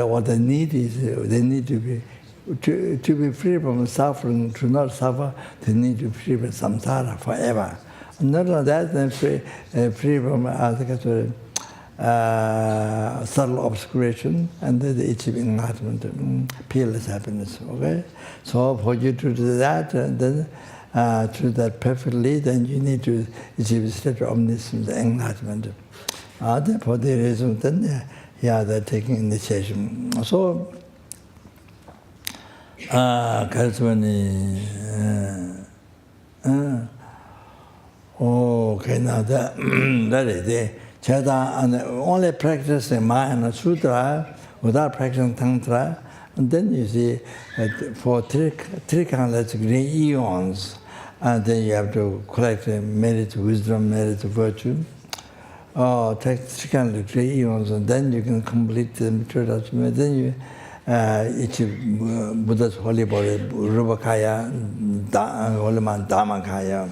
what they need is, they need to be free from suffering, to not suffer, they need to be free from samsara forever. Not only that, then free from subtle obscuration, and then achieve enlightenment, peerless happiness. Okay, so for you to do that, and then to do that perfectly, then you need to achieve a state of omniscience, enlightenment. For the reason, then they're taking initiation. So, okay, now that is it. And only practicing Mahayana Sutra without practicing Tantra, and then you see for three countless green eons, and then you have to collect merit, wisdom, merit, virtue. Take 3 countless green eons, and then you can complete the material achievement. Then achieve Buddha's holy body, Rupakaya, holy man, Dharmakaya,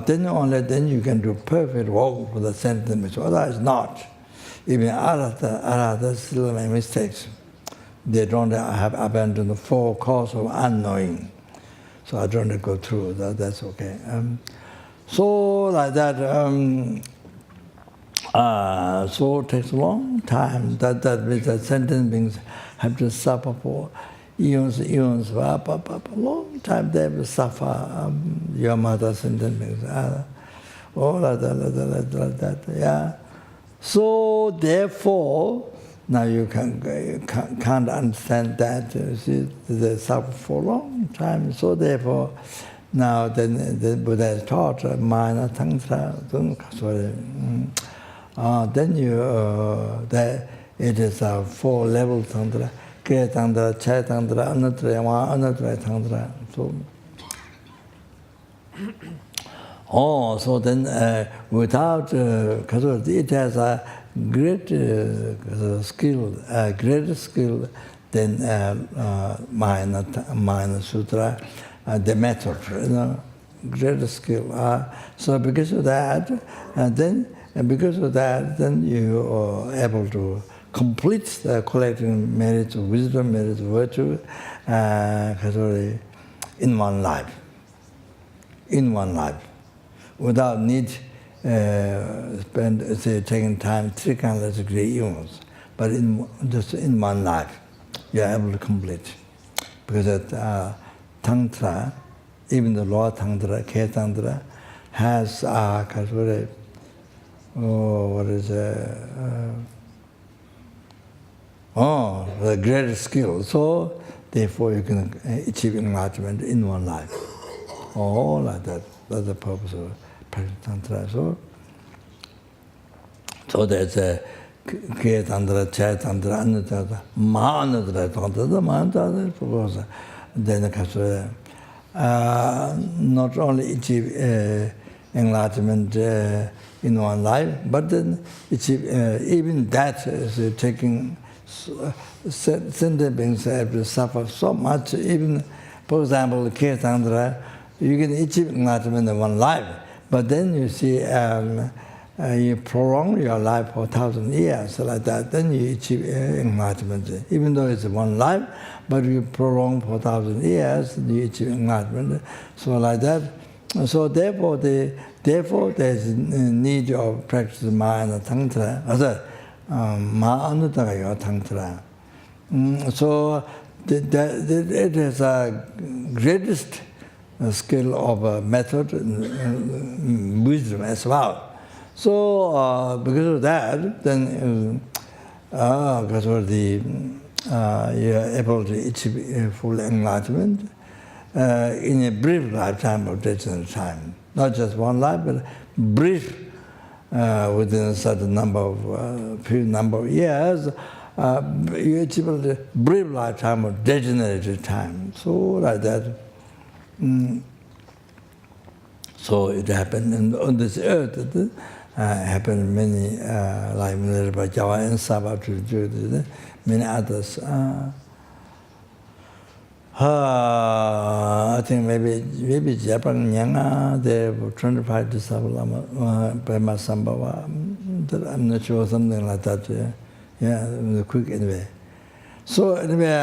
then only then you can do perfect walk for the sentient. Otherwise not. Even Arhata still make mistakes. They don't have abandoned the four causes of unknowing. So I don't go through that. That's okay. So like that. So it takes a long time. That means that sentient beings have to suffer for eons, long time. They have to suffer. Your mother sentient beings. Like that. Yeah. So therefore, now you can't understand that. See, they suffer for a long time. So therefore, now then the Buddha has taught minor tantra. Sorry. Then it is a four-level tantra: Kriya tantra, Chaya tantra, Anuttara tantra. So then without it has a great skill, greater skill than minor sutra, the method, greater skill. So because of that, then you are able to complete the collecting merits of wisdom, merits of virtue, in one life. In one life, without need taking time 3 countless degree eons, but just in one life, you are able to complete. Because that tantra, even the lower tantra, K tantra, has the greatest skill. So therefore you can achieve enlightenment in one life. Like that. That's the purpose of practice tantra. So there's a Kriya tantra, Chaya tantra, Anuttara, Mahanuttara tantra, the Mahanuttara purpose. Then not only achieve enlightenment in one life, but then achieve even that is taking sentient beings have to suffer so much. Even, for example, the Kriya tantra, you can achieve enlightenment in one life, but then you see you prolong your life for 1,000 years, like that, then you achieve enlightenment. Even though it's one life, but you prolong for 1,000 years, you achieve enlightenment. So like that. So therefore there's a need of practicing Mahayana Tantra, Mahanuttara Tantra. So it is a greatest skill of method, wisdom as well. So because of that, then because of you are able to achieve full enlightenment in a brief lifetime of definite time. Not just one life, but brief within a certain few number of years, you achieve a brief lifetime of degenerated time. So like that. So it happened on this earth. It happened many, like Bodhicharyavatara and Sabbath, many others. I think maybe Japan Nyanga, they were 25 disciples, Pema Sambhava. I'm not sure, something like that. Yeah, quick anyway. So anyway,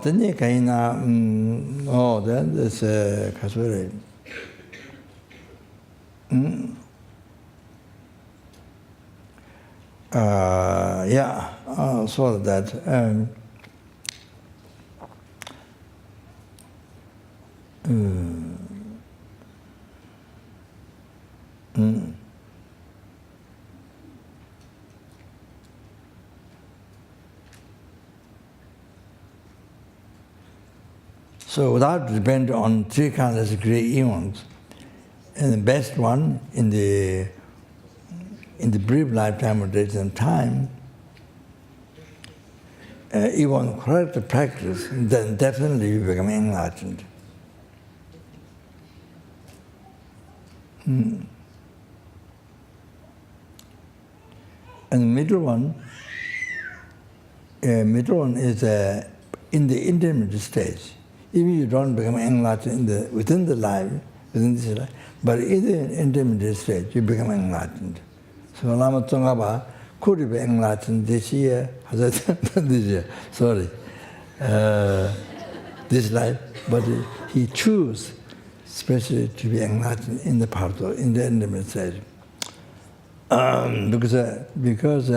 then there's Kasuri. So that. So without depending on 3 countless degree eons, and the best one in the brief lifetime of dead time, even correct practice, then definitely you become enlightened. And the middle one, Midron is in the intermediate stage. Even you don't become enlightened within this life, but in the intermediate stage, you become enlightened. So Lama Tsongkhapa could be enlightened this year, this year, sorry, this life, but he chose especially to be enlightened in the part of, in the intermediate stage. Because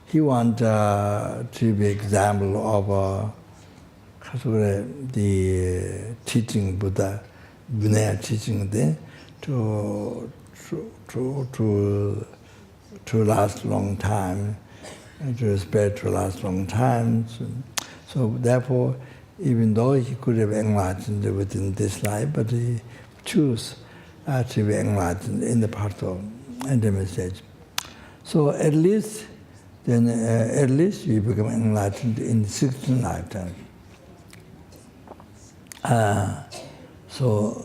he wants to be example of the teaching Buddha, Vinaya teaching there, to last long time, and to spread to last long time. So therefore, even though he could have enlightened within this life, but he chose to be enlightened in the part of intermediate stage. So at least you become enlightened in 16 lifetimes. So